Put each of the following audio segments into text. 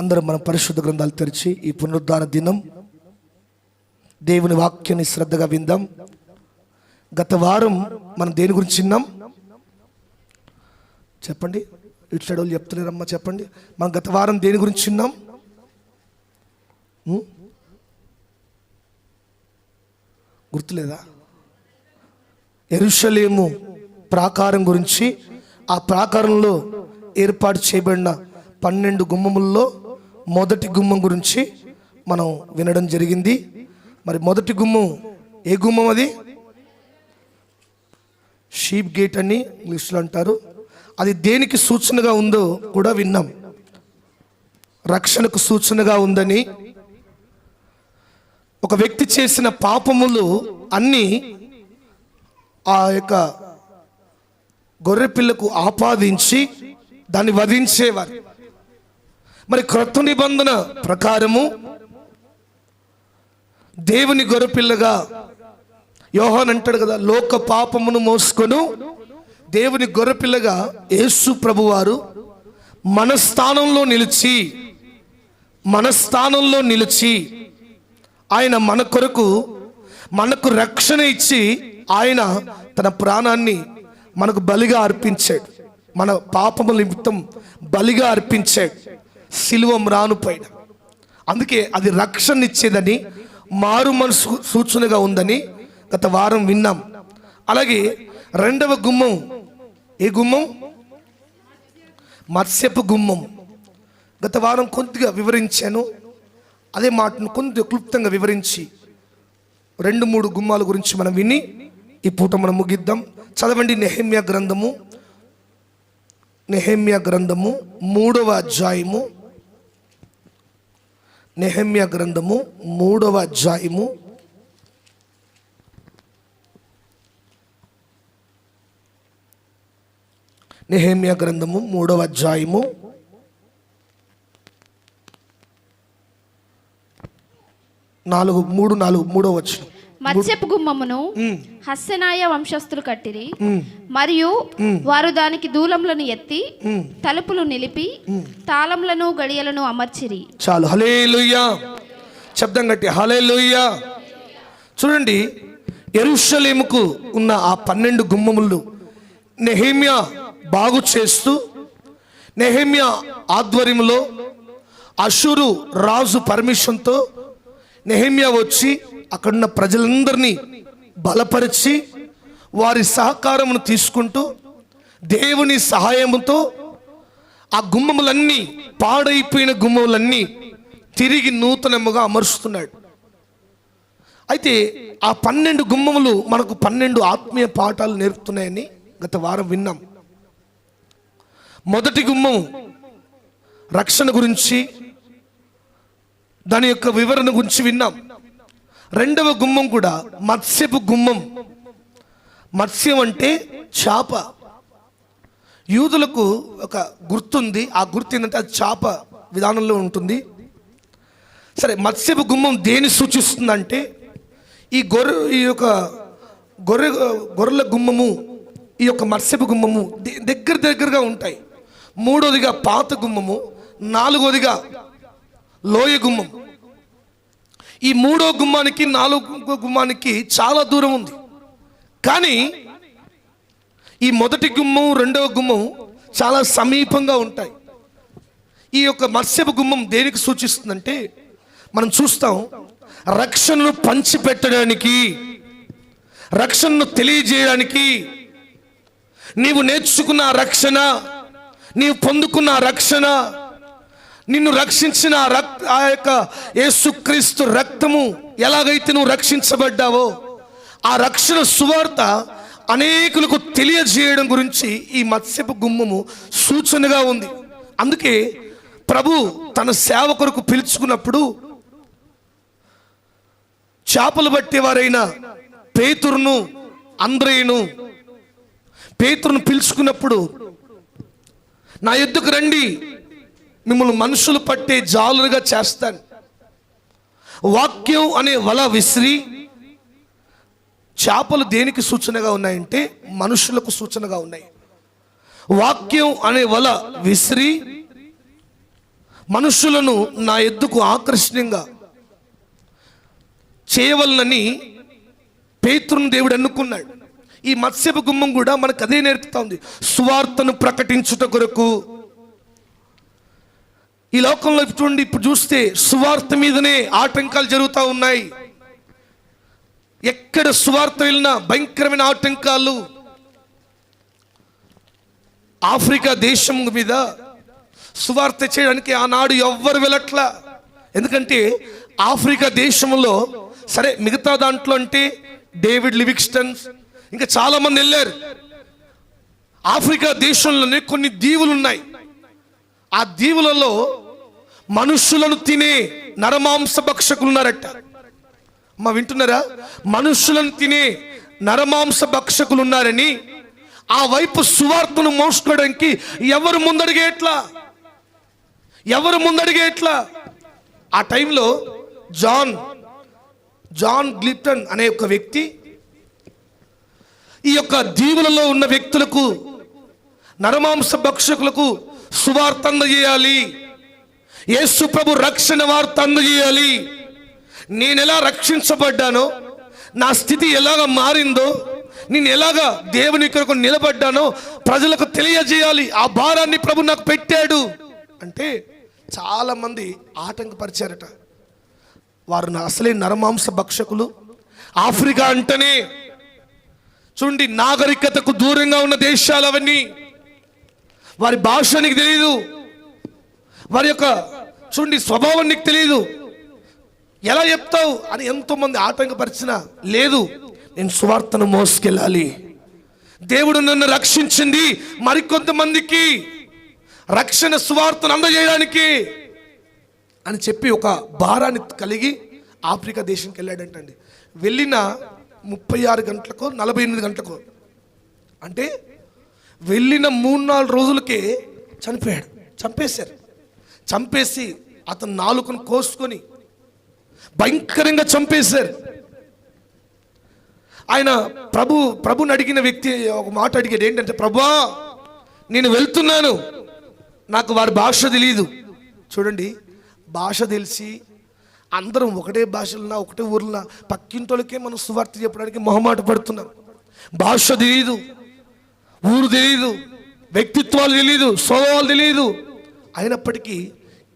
అందరం మన పరిశుద్ధ గ్రంథాలు తెరిచి ఈ పునరుద్ధాన దినం దేవుని వాక్యాన్ని శ్రద్ధగా విందాం. గత వారం మనం దేని గురించి విన్నాం చెప్పండి? ఇటు సైడ్ వాళ్ళు చెప్తున్నారమ్మా, చెప్పండి. మనం గత వారం దేని గురించి విన్నాం? గుర్తులేదా? యెరూషలేము ప్రాకారం గురించి, ఆ ప్రాకారంలో ఏర్పాటు చేయబడిన 12 గుమ్మముల్లో మొదటి గుమ్మం గురించి మనం వినడం జరిగింది. మరి మొదటి గుమ్మం ఏ గుమ్మం? అది షీప్ గేట్ అని ఇంగ్లీష్లో అంటారు. అది దేనికి సూచనగా ఉందో కూడా విన్నాం. రక్షణకు సూచనగా ఉందని, ఒక వ్యక్తి చేసిన పాపములు అన్నీ ఆ యొక్క గొర్రె పిల్లకు ఆపాదించి దాన్ని వధించేవారు. మరి క్రొత్త నిబంధన ప్రకారము దేవుని గొర్రెపిల్లగా యోహాను అంటాడు కదా, లోక పాపమును మోసుకొను దేవుని గొర్రెపిల్లగా యేసు ప్రభువారు మన స్థానంలో నిలిచి ఆయన మన కొరకు మనకు రక్షణ ఇచ్చి ఆయన తన ప్రాణాన్ని మనకు బలిగా అర్పించాడు. మన పాపముల నిమిత్తం బలిగా అర్పించాడు సిలువ మ్రానుపైన. అందుకే అది రక్షణ ఇచ్చేదని, మారు మనసు సూచనగా ఉందని గత వారం విన్నాం. అలాగే రెండవ గుమ్మం ఏ గుమ్మం? మత్స్యపు గుమ్మం. గత వారం కొద్దిగా వివరించాను. అదే మాటను కొద్దిగా క్లుప్తంగా వివరించి 2-3 గుమ్మాల గురించి మనం విని ఈ పూట మనం ముగిద్దాం. చదవండి నెహెమ్యా గ్రంథము 3వ అధ్యాయము. నెహెమ్యా గ్రంథము 3వ అధ్యాయము. నెహెమ్యా గ్రంథము 3వ అధ్యాయము 3వ వచనం. మత్స్యపు గుమ్మమును హస్సెనాయ వంశస్థులు కట్టిరి, మరియు వారు దానికి దూలములను ఎత్తి తలుపులు నిలిపి తాళములను గడియలను అమర్చిరి. చాలు. హల్లెలూయా. శబ్దం గట్టి హల్లెలూయా. చూడండి, యెరూషలేముకు ఉన్న ఆ 12 గుమ్మములు నెహెమ్యా బాగు చేస్తూ, నెహెమ్యా ఆధ్వర్యంలో అషూరు రాజు పర్మిషన్తో నెహెమ్యా వచ్చి అక్కడున్న ప్రజలందరినీ బలపరిచి వారి సహకారమును తీసుకుంటూ దేవుని సహాయముతో ఆ గుమ్మములన్నీ, పాడైపోయిన గుమ్మములన్నీ తిరిగి నూతనముగా అమరుస్తున్నాడు. అయితే ఆ 12 గుమ్మములు మనకు 12 ఆత్మీయ పాఠాలు నేర్పుతున్నాయని గత వారం విన్నాం. మొదటి గుమ్మం రక్షణ గురించి, దాని యొక్క వివరణ గురించి విన్నాం. రెండవ గుమ్మం కూడా మత్స్యపు గుమ్మం. మత్స్యం అంటే చేప. యూదులకు ఒక గుర్తుంది. ఆ గుర్తు ఏంటంటే అది చేప విధానంలో ఉంటుంది. సరే, మత్స్యపు గుమ్మం దేని సూచిస్తుందంటే ఈ గొర్రెల గుమ్మము, ఈ యొక్క మత్స్యపు గుమ్మము దగ్గరగా ఉంటాయి. మూడోదిగా పాత గుమ్మము, నాలుగోదిగా లోయ గుమ్మం. ఈ 3వ గుమ్మానికి 4వ గుమ్మానికి చాలా దూరం ఉంది. కానీ ఈ మొదటి గుమ్మం, 2వ గుమ్మం చాలా సమీపంగా ఉంటాయి. ఈ యొక్క మత్స్యపు గుమ్మం దేనికి సూచిస్తుందంటే, మనం చూస్తాం, రక్షణను పంచిపెట్టడానికి, రక్షణను తెలియజేయడానికి, నీవు నేర్చుకున్న రక్షణ, నీవు పొందుకున్న రక్షణ, నిన్ను రక్షించిన ఆ యొక్క యేసుక్రీస్తు రక్తము ఎలాగైతే నువ్వు రక్షించబడ్డావో ఆ రక్షణ సువార్త అనేకులకు తెలియజేయడం గురించి ఈ మత్స్యపు గుమ్మము సూచనగా ఉంది. అందుకే ప్రభు తన సేవ కొరకు పిలుచుకున్నప్పుడు చేపలు పట్టేవారైన పేతురును, అంద్రేయును, పేతురును పిలుచుకున్నప్పుడు, నా యొద్దకు రండి, మిమ్మల్ని మనుషులు పట్టే జాలుగా చేస్తాను. వాక్యం అనే వల విసిరి, చేపలు దేనికి సూచనగా ఉన్నాయంటే మనుషులకు సూచనగా ఉన్నాయి. వాక్యం అనే వల విసిరి మనుషులను నా ఎద్దుకు ఆకర్షణీయంగా చేయవలనని పేతురును దేవుడు అనుకున్నాడు. ఈ మత్స్యపు గుమ్మం కూడా మనకు అదే నేర్పుతా ఉంది, సువార్తను ప్రకటించుట కొరకు. ఈ లోకంలో చూడండి, ఇప్పుడు చూస్తే సువార్త మీదనే ఆటంకాలు జరుగుతూ ఉన్నాయి. ఎక్కడ సువార్త వెళ్ళినా భయంకరమైన ఆటంకాలు. ఆఫ్రికా దేశం మీద సువార్త చేయడానికి ఆనాడు ఎవ్వరు వెళ్ళట్లా. ఎందుకంటే ఆఫ్రికా దేశంలో సరే మిగతా దాంట్లో అంటే డేవిడ్ లివింగ్స్టన్ ఇంకా చాలా మంది వెళ్ళారు. ఆఫ్రికా దేశంలోనే కొన్ని దీవులు ఉన్నాయి. ఆ దీవులలో మనుషులను తినే నరమాంస భక్షకులు ఉన్నారట. మా వింటున్నారా? మనుషులను తినే నరమాంస భక్షకులు ఉన్నారని ఆ వైపు సువార్తను మోసుకోవడానికి ఎవరు ముందడిగేట్లా. ఆ టైంలో జాన్ గ్లిప్టన్ అనే ఒక వ్యక్తి ఈ యొక్క దీవులలో ఉన్న వ్యక్తులకు, నరమాంస భక్షకులకు సువార్త అందజేయాలి, యేసు ప్రభు రక్షణ వార్త అందజేయాలి. నేను ఎలా రక్షించబడ్డానో, నా స్థితి ఎలాగ మారిందో, నేను ఎలాగా దేవుని కొరకు నిలబడ్డానో ప్రజలకు తెలియజేయాలి. ఆ భారాన్ని ప్రభు నాకు పెట్టాడు అంటే చాలా మంది ఆటంకపరిచారట. వారు అసలే నరమాంస భక్షకులు. ఆఫ్రికా అంటేనే చూడండి నాగరికతకు దూరంగా ఉన్న దేశాలు అవన్నీ. వారి భాష నీకు తెలియదు, వారి యొక్క చూడండి స్వభావం నీకు తెలియదు, ఎలా చెప్తావు అని ఎంతో మంది ఆటంకపరిచినా లేదు, నేను సువార్తను మోసుకెళ్ళాలి. దేవుడు నన్ను రక్షించింది మరికొంతమందికి రక్షణ సువార్తను అందజేయడానికి అని చెప్పి ఒక భారాన్ని కలిగి ఆఫ్రికా దేశానికి వెళ్ళాడంటండి. వెళ్ళిన 36 గంటలకో 48 గంటలకో అంటే వెళ్ళిన 3-4 రోజులకే చనిపోయాడు. చంపేసి అతను నాలుకను కోసుకొని భయంకరంగా చంపేశారు. ఆయన ప్రభుని అడిగిన వ్యక్తి ఒక మాట అడిగాడు, ఏంటంటే ప్రభువా నేను వెళ్తున్నాను, నాకు వారి భాష తెలియదు. చూడండి, భాష తెలిసి అందరం ఒకటే భాషలున్నా ఒకటే ఊర్లో పక్కింటోళ్ళకే మనం సువార్త చెప్పడానికి మొహమాట పడుతున్నాం. భాష తెలియదు, ఊరు తెలియదు, వ్యక్తిత్వాలు తెలియదు, స్వభావాలు తెలియదు. అయినప్పటికీ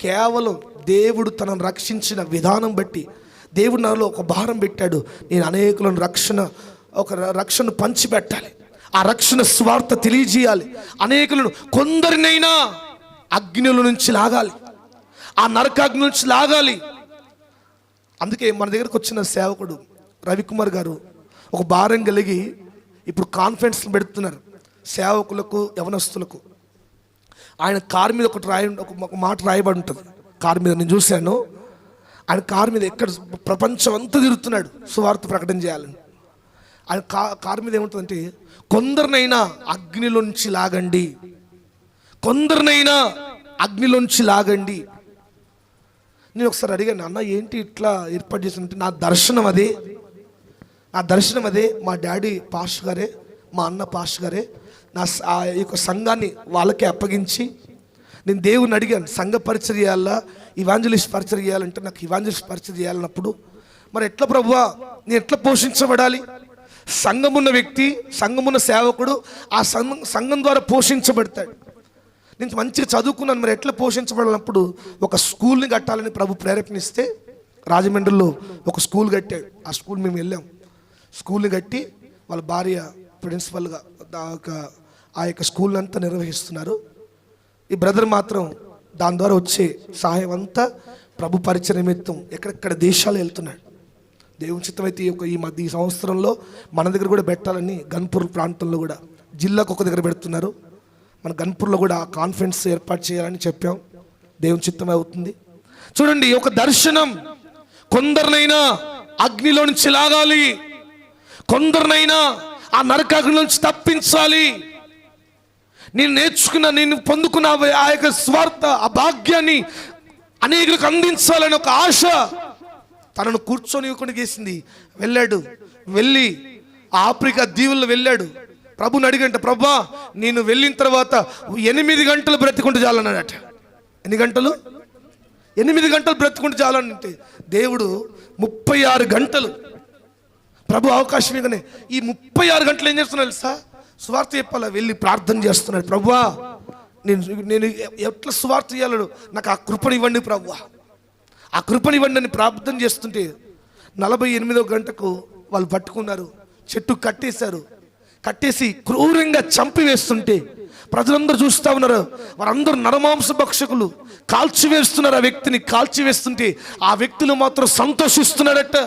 కేవలం దేవుడు తనను రక్షించిన విధానం బట్టి దేవుడు నాలో ఒక భారం పెట్టాడు. నేను అనేకులను రక్షణ పంచిపెట్టాలి, ఆ రక్షణ స్వార్థ తెలియజేయాలి, అనేకులను కొందరినైనా అగ్నిల నుంచి లాగాలి, ఆ నరకాగ్ని నుంచి లాగాలి. అందుకే మన దగ్గరకు వచ్చిన సేవకుడు రవికుమార్ గారు ఒక భారం కలిగి ఇప్పుడు కాన్ఫరెన్స్లు పెడుతున్నారు సేవకులకు, యవనస్తులకు. ఆయన కారు మీద ఒక మాట రాయబడి ఉంటుంది కారు మీద. నేను చూశాను, ఆయన కారు మీద ఎక్కడ ప్రపంచం అంతా తిరుగుతున్నాడు సువార్త ప్రకటన చేయాలని. ఆయన కారు మీద ఏముంటుందంటే కొందరినైనా అగ్నిలోంచి లాగండి, కొందరినైనా అగ్నిలోంచి లాగండి. నేను ఒకసారి అడిగాను, అన్న ఏంటి ఇట్లా ఏర్పాటు చేసినట్టు? నా దర్శనం అదే. మా డాడీ పాస్టర్ గారే, మా అన్న పాస్టర్ గారే ఆ యొక్క సంఘాన్ని వాళ్ళకే అప్పగించి నేను దేవుని అడిగాను, సంఘ పరిచయం చేయాలా, ఇవాంజలిస్ట్ పరిచయం చేయాలంటే నాకు ఇవాంజలిస్ట్ పరిచయం చేయాలన్నప్పుడు మరి ఎట్లా ప్రభువా నేను ఎట్లా పోషించబడాలి? సంఘమున్న వ్యక్తి, సంఘమున్న సేవకుడు ఆ సంఘం ద్వారా పోషించబడతాడు. నేను మంచిగా చదువుకున్నాను, మరి ఎట్లా పోషించబడినప్పుడు ఒక స్కూల్ని కట్టాలని ప్రభు ప్రేరేపణిస్తే రాజమండ్రిలో ఒక స్కూల్ కట్టాడు. ఆ స్కూల్ మేము వెళ్ళాం. స్కూల్ని కట్టి వాళ్ళ భార్య ప్రిన్సిపల్గా ఆ యొక్క స్కూల్ని అంతా నిర్వహిస్తున్నారు. ఈ బ్రదర్ మాత్రం దాని ద్వారా వచ్చే సహాయం అంతా ప్రభు పరిచయ నిమిత్తం ఎక్కడెక్కడ దేశాలు వెళ్తున్నాడు. దేవుని చిత్తం అయితే ఈ సంవత్సరంలో మన దగ్గర కూడా పెట్టాలని గన్పూర్ ప్రాంతంలో కూడా జిల్లాకు ఒక దగ్గర పెడుతున్నారు. మన గన్పూర్లో కూడా ఆ కాన్ఫరెన్స్ ఏర్పాటు చేయాలని చెప్పాం. దేవుని చిత్తం అవుతుంది. చూడండి, ఒక దర్శనం, కొందరినైనా అగ్నిలో నుంచి లాగాలి, కొందరినైనా ఆ నరకాగ్ని నుంచి తప్పించాలి. నేను పొందుకున్న ఆ యొక్క స్వార్థ, ఆ భాగ్యాన్ని అనేకులకు అందించాలని ఒక ఆశ తనను కూర్చొని చేసింది. వెళ్ళి ఆఫ్రికా దీవుల్లో వెళ్ళాడు. ప్రభుని అడిగంట, ప్రభా నేను వెళ్ళిన తర్వాత 8 గంటలు బ్రతికుంటూ చాలన్నాడట. ఎన్ని గంటలు? 8 గంటలు బ్రతుకుంటే చాలంటే దేవుడు 36 గంటలు ప్రభు అవకాశం ఇవ్వగానే ఈ 36 గంటలు ఏం చేస్తున్నాడు తెలుసా? సువార్త చెప్పాలా, వెళ్ళి ప్రార్థన చేస్తున్నాడు. ప్రభువా నేను ఎట్లా సువార్త చేయాలను, నాకు ఆ కృపను ఇవ్వండి ప్రభువా, ఆ కృపను ఇవ్వండి అని ప్రార్థన చేస్తుంటే 48వ గంటకు వాళ్ళు పట్టుకున్నారు, చెట్టు కట్టేశారు. కట్టేసి క్రూరంగా చంపివేస్తుంటే ప్రజలందరూ చూస్తూ ఉన్నారు. వారందరూ నరమాంస భక్షకులు కాల్చివేస్తున్నారు. ఆ వ్యక్తిని కాల్చివేస్తుంటే ఆ వ్యక్తులు మాత్రం సంతోషిస్తున్నాడట,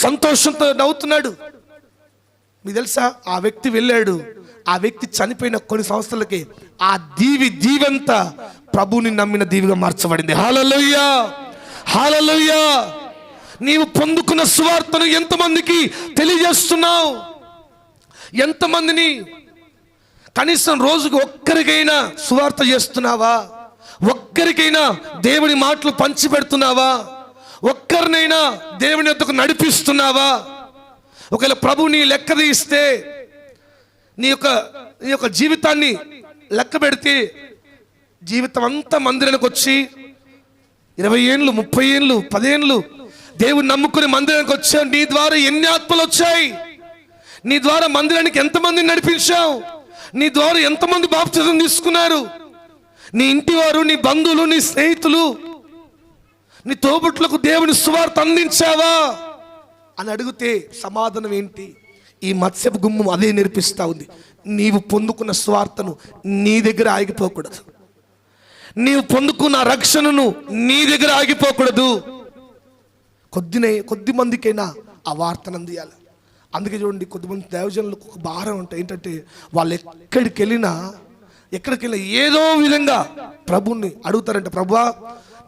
సంతోషంతో నవ్వుతున్నాడు. మీకు తెలుసా, ఆ వ్యక్తి వెళ్ళాడు, ఆ వ్యక్తి చనిపోయిన కొన్ని సంవత్సరాలకి ఆ దీవంతా ప్రభువుని నమ్మిన దీవిగా మార్చబడింది. హల్లెలూయా, హల్లెలూయా. నీవు పొందుకున్న సువార్తను ఎంతమందికి తెలియజేస్తున్నావు? ఎంతమందిని? కనీసం రోజుకు ఒక్కరికైనా సువార్త చేస్తున్నావా? ఒక్కరికైనా దేవుని మాటలు పంచి పెడుతున్నావా? ఒక్కరినైనా దేవుని యొద్దకు నడిపిస్తున్నావా? ఒకవేళ ప్రభు నీ లెక్క తీస్తే, నీ యొక్క జీవితాన్ని లెక్క పెడితే, జీవితం అంతా మందిరానికి వచ్చి 20 ఏళ్ళు 30 ఏళ్ళు 10 ఏళ్ళు దేవుని నమ్ముకుని మందిరానికి వచ్చావు. నీ ద్వారా ఎన్ని ఆత్మలు వచ్చాయి? నీ ద్వారా మందిరానికి ఎంతమందిని నడిపించావు? నీ ద్వారా ఎంతమంది బాప్తిజం తీసుకున్నారు? నీ ఇంటి వారు, నీ బంధువులు, నీ స్నేహితులు, నీ తోబుట్లకు దేవుని సువార్త అందించావా అని అడిగితే సమాధానం ఏంటి? ఈ మత్స్యపు గుమ్మం అదే నేర్పిస్తా ఉంది. నీవు పొందుకున్న స్వార్థను నీ దగ్గర ఆగిపోకూడదు, నీవు పొందుకున్న రక్షణను నీ దగ్గర ఆగిపోకూడదు. కొద్ది మందికైనా ఆ వార్తను అందియాలి. అందుకే చూడండి, కొద్దిమంది దైవజనులకు ఒక భారం ఉంటాయి. ఏంటంటే వాళ్ళు ఎక్కడికి వెళ్ళినా ఏదో విధంగా ప్రభుని అడుగుతారంట, ప్రభువా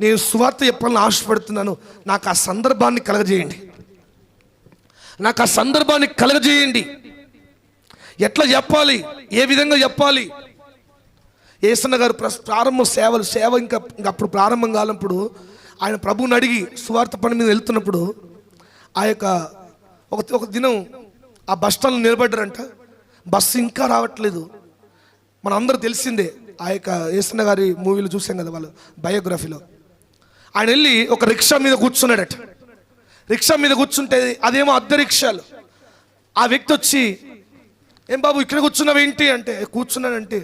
నేను సువార్త చెప్పాలని ఆశపడుతున్నాను, నాకు ఆ సందర్భాన్ని కలగజేయండి, నాకు ఆ సందర్భాన్ని కలగజేయండి. ఎట్లా చెప్పాలి, ఏ విధంగా చెప్పాలి? యేసన్న గారు ప్రారంభ సేవ ఇంకా అప్పుడు ప్రారంభం కానప్పుడు ఆయన ప్రభువుని అడిగి సువార్త పని మీద వెళ్తున్నప్పుడు ఆ యొక్క ఒక దినం ఆ బస్ స్టాండ్లో నిలబడ్డారంట. బస్సు ఇంకా రావట్లేదు. మన అందరూ తెలిసిందే, ఆ యొక్క యేసన్న గారి మూవీలో చూసాం కదా, వాళ్ళు బయోగ్రఫీలో. ఆయన వెళ్ళి ఒక రిక్షా మీద కూర్చున్నాడట. రిక్షా మీద కూర్చుంటే అదేమో అద్దె రిక్షాలు. ఆ వ్యక్తి వచ్చి, ఏం బాబు ఇక్కడ కూర్చున్నావు ఏంటి అంటే, కూర్చున్నాడంటే,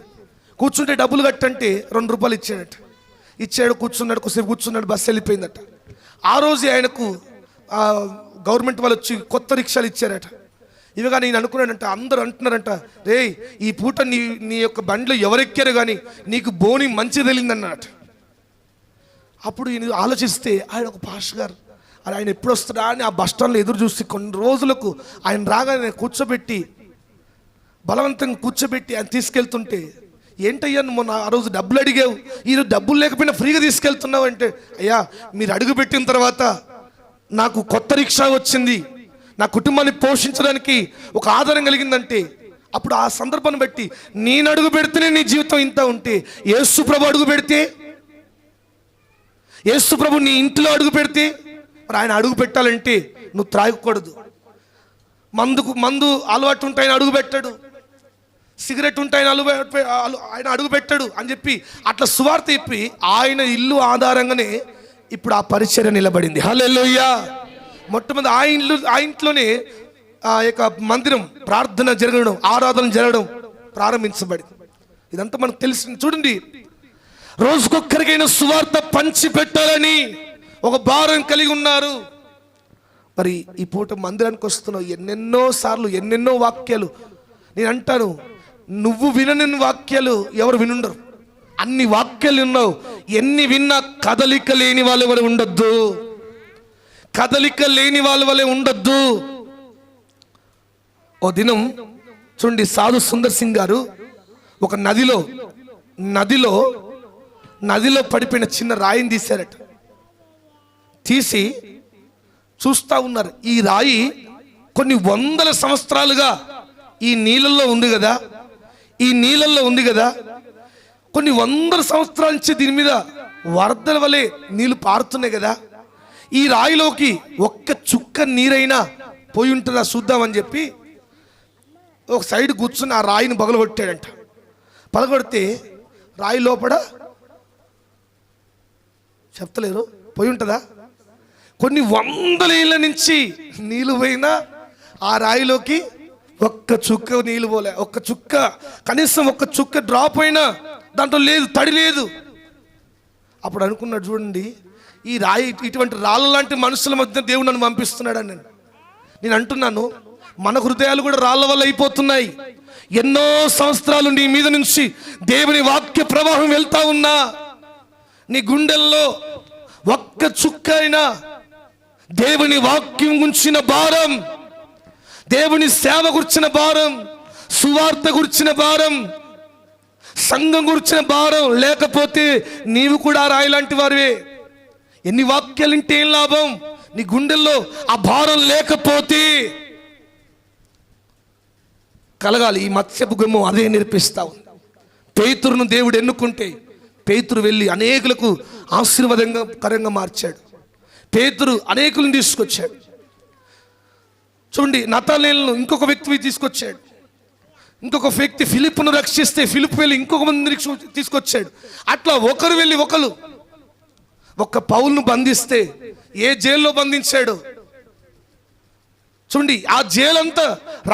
కూర్చుంటే డబ్బులు కట్టంటే 2 రూపాయలు ఇచ్చాడు. కూర్చున్నాడు, కొద్దిసేపు కూర్చున్నాడు, బస్సు వెళ్ళిపోయిందట. ఆ రోజు ఆయనకు గవర్నమెంట్ వాళ్ళు వచ్చి కొత్త రిక్షాలు ఇచ్చారట. ఇవిగా నేను అనుకున్నాడంట, అందరూ అంటున్నారంట, రే ఈ పూట నీ యొక్క బండిలో ఎవరెక్కారు కానీ నీకు బోని మంచి తెలియదన్నట. అప్పుడు ఈయన ఆలోచిస్తే ఆయన ఒక పాస్టర్ గారు, ఆయన ఎప్పుడు వస్తాడా అని ఆ బస్ స్టాండ్లో ఎదురు చూసి కొన్ని రోజులకు ఆయన రాగానే కూర్చోబెట్టి, బలవంతంగా కూర్చోబెట్టి ఆయన తీసుకెళ్తుంటే, ఏంటయ్యా మొన్న ఆ రోజు డబ్బులు అడిగావు, ఈరోజు డబ్బులు లేకపోయినా ఫ్రీగా తీసుకెళ్తున్నావు అంటే, అయ్యా మీరు అడుగు పెట్టిన తర్వాత నాకు కొత్త రిక్షా వచ్చింది, నా కుటుంబాన్ని పోషించడానికి ఒక ఆధారం కలిగిందంటే, అప్పుడు ఆ సందర్భాన్ని బట్టి నేను అడుగు పెడితేనే నీ జీవితం ఇంత ఉంటే, యేసు ప్రభు అడుగు పెడితే, యేసు ప్రభు నీ ఇంట్లో అడుగు పెడితే, మరి ఆయన అడుగు పెట్టాలంటే నువ్వు త్రాగకూడదు. మందు అలవాటు ఉంటే ఆయన అడుగు పెట్టాడు, సిగరెట్ ఉంటే ఆయన అడుగు పెట్టాడు అని చెప్పి అట్లా సువార్త చెప్పి ఆయన ఇల్లు ఆధారంగానే ఇప్పుడు ఆ పరిచర్య నిలబడింది. హల్లెలూయా. మొట్టమొదటి ఆ ఇంట్లోనే ఆ యొక్క మందిరం ప్రార్థన జరగడం, ఆరాధన జరగడం ప్రారంభించబడింది. ఇదంతా మనకు తెలిసింది. చూడండి, రోజుకొక్కరికైనా సువార్త పంచి పెట్టాలని ఒక భారం కలిగి ఉన్నారు. మరి ఈ పూట మందిరానికి వస్తున్నావు, ఎన్నెన్నో సార్లు ఎన్నెన్నో వాక్యాలు. నేను అంటాను, నువ్వు వినని వాక్యాలు ఎవరు వినుండరు. అన్ని వాక్యాలు విన్నావు, ఎన్ని విన్నా కదలిక లేని వాళ్ళ వలె ఉండొద్దు, కదలిక లేని వాళ్ళ వలె ఉండొద్దు. ఓ దినం చూడండి, సాధు సుందర్ సింగ్ గారు ఒక నదిలో పడిపోయిన చిన్న రాయిని తీశారట. తీసి చూస్తూ ఉన్నారు. ఈ రాయి కొన్ని వందల సంవత్సరాలుగా ఈ నీళ్ళల్లో ఉంది కదా, కొన్ని వందల సంవత్సరాల నుంచి దీని మీద వరదల వలె నీళ్లు పారుతున్నాయి కదా, ఈ రాయిలోకి ఒక్క చుక్క నీరైనా పోయి ఉంటుందా చూద్దామని చెప్పి ఒక సైడ్ కూర్చుని ఆ రాయిని పగలగొట్టాడంట. పగలగొడితే రాయి లోపల చెప్తలేరు పోయి ఉంటుందా? కొన్ని వందల ఏళ్ళ నుంచి నీళ్ళు పోయినా ఆ రాయిలోకి ఒక్క చుక్క నీళ్ళు పోలే. ఒక్క చుక్క, కనీసం ఒక్క చుక్క డ్రాప్ అయినా దాంట్లో లేదు, తడి లేదు. అప్పుడు అనుకున్నాడు, చూడండి ఈ రాయి, ఇటువంటి రాళ్ళ లాంటి మనుషుల మధ్య దేవుడు నన్ను పంపిస్తున్నాడని. నేను అంటున్నాను, మన హృదయాలు కూడా రాళ్ళ వల్ల అయిపోతున్నాయి. ఎన్నో సంవత్సరాలు నీ మీద నుంచి దేవుని వాక్య ప్రవాహం వెళ్తా ఉన్నా నీ గుండెల్లో ఒక్క చుక్క అయినా దేవుని వాక్యం గురించిన భారం, దేవుని సేవ గురించిన భారం, సువార్త గురించిన భారం, సంఘం గురించిన భారం లేకపోతే నీవు కూడా రాయి లాంటి వారివే. ఎన్ని వాక్యాలు వింటే ఏం లాభం? నీ గుండెల్లో ఆ భారం లేకపోతే కలగాలి. ఈ మత్స్యపు గుమ్మం అదే నేర్పిస్తావు. పేతురును దేవుడు ఎన్నుకుంటే పేతురు వెళ్ళి అనేకులకు ఆశీర్వాదకరంగా మార్చాడు. పేతురు అనేకులను తీసుకొచ్చాడు. చూడండి, నతనేలును ఇంకొక వ్యక్తిని తీసుకొచ్చాడు. ఇంకొక వ్యక్తి ఫిలిప్పును రక్షిస్తే ఫిలిప్ వెళ్ళి ఇంకొక మందిని తీసుకొచ్చాడు. అట్లా ఒకరు వెళ్ళి ఒకరు. ఒక్క పౌలును బంధిస్తే ఏ జైల్లో బంధించాడు చూడండి. ఆ జైలు అంతా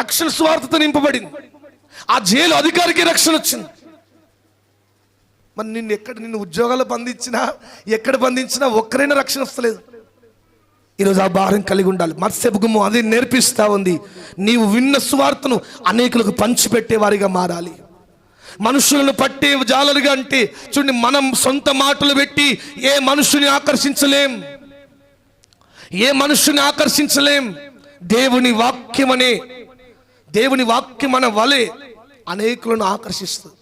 రక్షణ సువార్తతో నింపబడింది. ఆ జైలు అధికారికి రక్షణ వచ్చింది. మరి నిన్ను ఉద్యోగాలు బంధించినా ఎక్కడ బంధించినా ఒక్కరైనా రక్షణ వస్తలేదు. ఈరోజు ఆ భారం కలిగి ఉండాలి. మత్స్యపు గుమ్మం అది నేర్పిస్తా ఉంది. నీవు విన్న సువార్తను అనేకులకు పంచిపెట్టే వారిగా మారాలి. మనుషులను పట్టే జాలరుగా అంటే చూడండి, మనం సొంత మాటలు పెట్టి ఏ మనుషుని ఆకర్షించలేం, ఏ మనుషుని ఆకర్షించలేం. దేవుని వాక్యం మన వలె అనేకులను ఆకర్షిస్తుంది.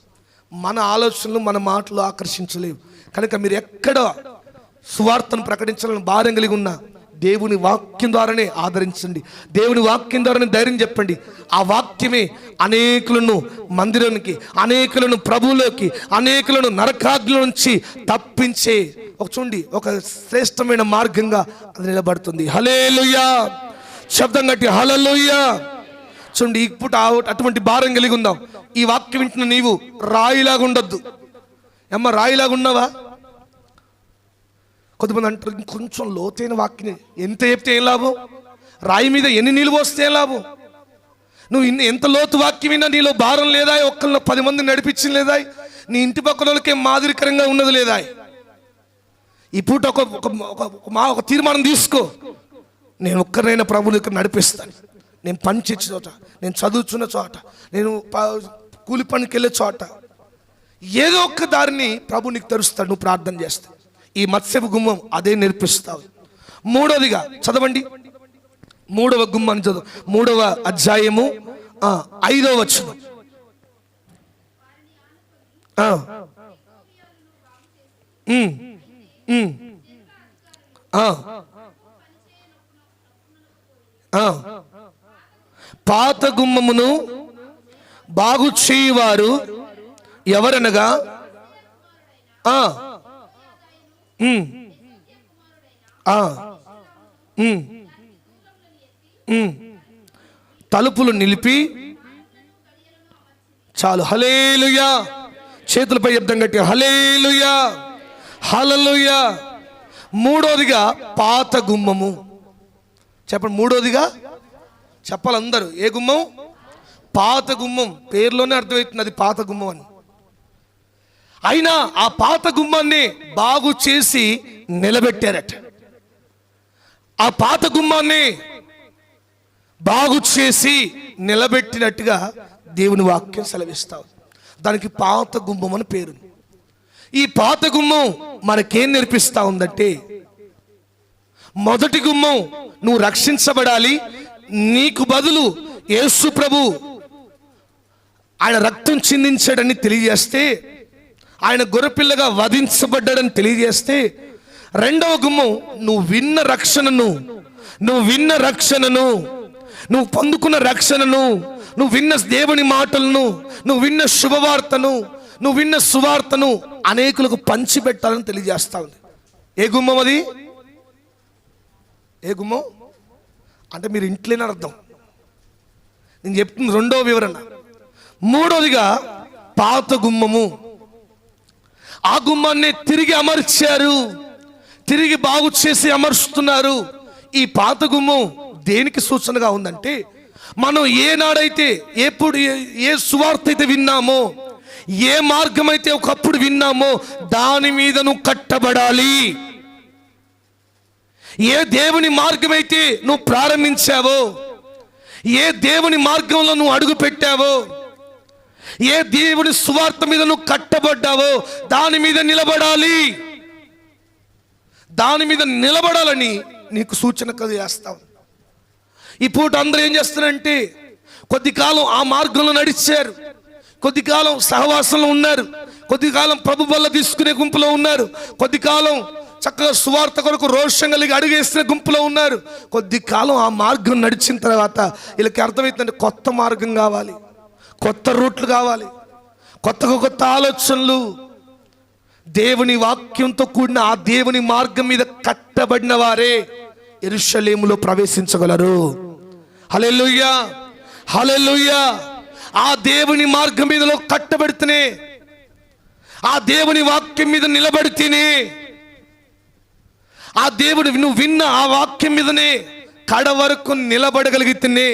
మన ఆలోచనలు మన మాటలు ఆకర్షించలేవు. కనుక మీరు ఎక్కడ సువార్తను ప్రకటించాలని భారం కలిగి ఉన్నా దేవుని వాక్యం ద్వారానే ఆదరించండి. దేవుని వాక్యం ద్వారానే ధైర్యం చెప్పండి. ఆ వాక్యమే అనేకులను మందిరానికి, అనేకులను ప్రభువులోకి, అనేకులను నరకాగ్ని నుంచి తప్పించే చూడండి ఒక శ్రేష్టమైన మార్గంగా అది నిలబడుతుంది. హల్లెలూయా, శబ్దం గట్టి హల్లెలూయా. చూడండి, ఇప్పుడు అటువంటి భారం కలిగి ఉందాం. ఈ వాక్యం వింటున్న నీవు రాయిలాగా ఉండొద్దు. అమ్మ, రాయిలాగా ఉన్నావా? కొంతమంది అంటారు, కొంచెం లోతైన వాక్యం ఎంత చెప్తే ఏం లాభం? రాయి మీద ఎన్ని నీళ్ళు పోస్తే ఏం లాభం? నువ్వు ఎంత లోతు వాక్యం విన్నా నీలో భారం లేదా? ఒక్కళ్ళ 10 మంది నడిపించింది లేదా? నీ ఇంటి పక్కన వాళ్ళకి మాదిరికరంగా ఉన్నది లేదా? ఈ పూట ఒక తీర్మానం తీసుకో. నేను ఒక్కరినైనా ప్రభువుని నడిపిస్తాను. నేను పని చేసే చోట, నేను చదువుతున్న చోట, నేను కూలి పనికి వెళ్ళే చోట ఏదో ఒక్క దారిని ప్రభు నీకు తెరుస్తాడు నువ్వు ప్రార్థన చేస్తే. ఈ మత్స్యపు గుమ్మం అదే నేర్పిస్తావు. మూడవదిగా చదవండి, 3వ గుమ్మాన్ని చదువు. 3వ అధ్యాయము 5వ వచనం. పాత గుమ్మమును బాగు చేయువారు ఎవరనగా తలుపులు నిలిపి చాలు. హల్లెలూయా, చేతులపై శబ్దం గట్టి హల్లెలూయా, హల్లెలూయా. మూడోదిగా పాత గుమ్మము. చెప్పండి, మూడోదిగా చెప్పాలి అందరూ. ఏ గుమ్మం? పాత గుమ్మం. పేరులోనే అర్థమవుతుంది అది పాత గుమ్మం అని. అయినా ఆ పాత గుమ్మాన్ని బాగు చేసి నిలబెట్టారట. ఆ పాత గుమ్మాన్ని బాగు చేసి నిలబెట్టినట్టుగా దేవుని వాక్యం సెలవిస్తావు. దానికి పాత గుమ్మం అని పేరు. ఈ పాత గుమ్మం మనకేం నేర్పిస్తా ఉందంటే, మొదటి గుమ్మం నువ్వు రక్షించబడాలి, నీకు బదులు యేసు ప్రభు ఆయన రక్తం చిందించాడని తెలియజేస్తే, ఆయన గొర్రెపిల్లగా వధించబడ్డాడని తెలియజేస్తే, రెండవ గుమ్మం నువ్వు విన్న రక్షణను, నువ్వు పొందుకున్న రక్షణను, నువ్వు విన్న దేవుని మాటలను, నువ్వు విన్న శుభవార్తను, నువ్వు విన్న సువార్తను అనేకులకు పంచిపెట్టాలని తెలియజేస్తా ఉంది. ఏ గుమ్మం అది? ఏ గుమ్మం అంటే మీరు ఇంట్లోనే అర్థం. నేను చెప్తుంది రెండవ వివరణ. మూడవదిగా పాత గుమ్మము. ఆ గుమ్మాన్ని తిరిగి అమర్చారు, తిరిగి బాగు చేసి అమర్చుతున్నారు. ఈ పాత గుమ్మం దేనికి సూచనగా ఉందంటే, మనం ఏనాడైతే ఎప్పుడు ఏ సువార్త అయితే విన్నామో, ఏ మార్గం అయితే ఒకప్పుడు విన్నామో దాని మీద నువ్వు కట్టబడాలి. ఏ దేవుని మార్గం అయితే నువ్వు ప్రారంభించావో, ఏ దేవుని మార్గంలో నువ్వు అడుగు పెట్టావో, ఏ దేవుని సువార్త మీద నువ్వు కట్టబడ్డావో దాని మీద నిలబడాలి. దాని మీద నిలబడాలని నీకు సూచన చేస్తావు. ఈ పూట అందరూ ఏం చేస్తున్నారంటే, కొద్ది కాలం ఆ మార్గంలో నడిచారు, కొద్ది కాలం సహవాసంలో ఉన్నారు, కొద్ది కాలం ప్రభు వల్ల తీసుకునే గుంపులో ఉన్నారు, కొద్ది కాలం చక్కగా సువార్త కొరకు రోషం కలిగి అడుగేసిన గుంపులో ఉన్నారు. కొద్ది కాలం ఆ మార్గం నడిచిన తర్వాత వీళ్ళకి అర్థమవుతుందంటే కొత్త మార్గం కావాలి, కొత్త రూట్లు కావాలి, కొత్త ఆలోచనలు. దేవుని వాక్యంతో కూడిన ఆ దేవుని మార్గం మీద కట్టబడిన వారే యెరూషలేములో ప్రవేశించగలరు. హల్లెలూయా, హల్లెలూయా. ఆ దేవుని మార్గం మీదలో కట్టబడితేనే, ఆ దేవుని వాక్యం మీద నిలబడితేనే, ఆ దేవుడు నువ్వు విన్న ఆ వాక్యం మీదనే కడ వరకు నిలబడగలిగితేనే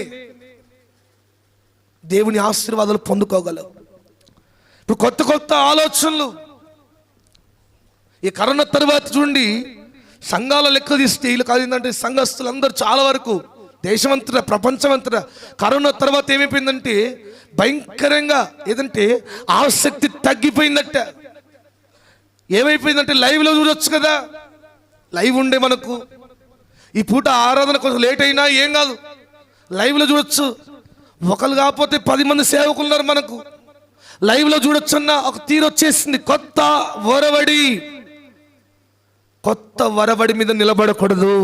దేవుని ఆశీర్వాదాలు పొందుకోగలవు. ఇప్పుడు కొత్త ఆలోచనలు. ఈ కరోనా తర్వాత చూడండి, సంఘాల లెక్క తీస్తే వీళ్ళు కాదు ఏంటంటే, సంఘస్థులు అందరూ చాలా వరకు దేశమంతటా ప్రపంచమంతటా కరోనా తర్వాత ఏమైపోయిందంటే భయంకరంగా ఏదంటే ఆసక్తి తగ్గిపోయిందట. ఏమైపోయిందంటే లైవ్లో చూడొచ్చు కదా, లైవ్ ఉండే మనకు ఈ పూట ఆరాధన కొంచెం లేట్ అయినా ఏం కాదు, లైవ్లో చూడొచ్చు. ఒకరు కాకపోతే 10 మంది సేవకులు ఉన్నారు మనకు, లైవ్లో చూడొచ్చు అన్న ఒక తీరు వచ్చేసింది. కొత్త వరవడి మీద నిలబడకూడదు.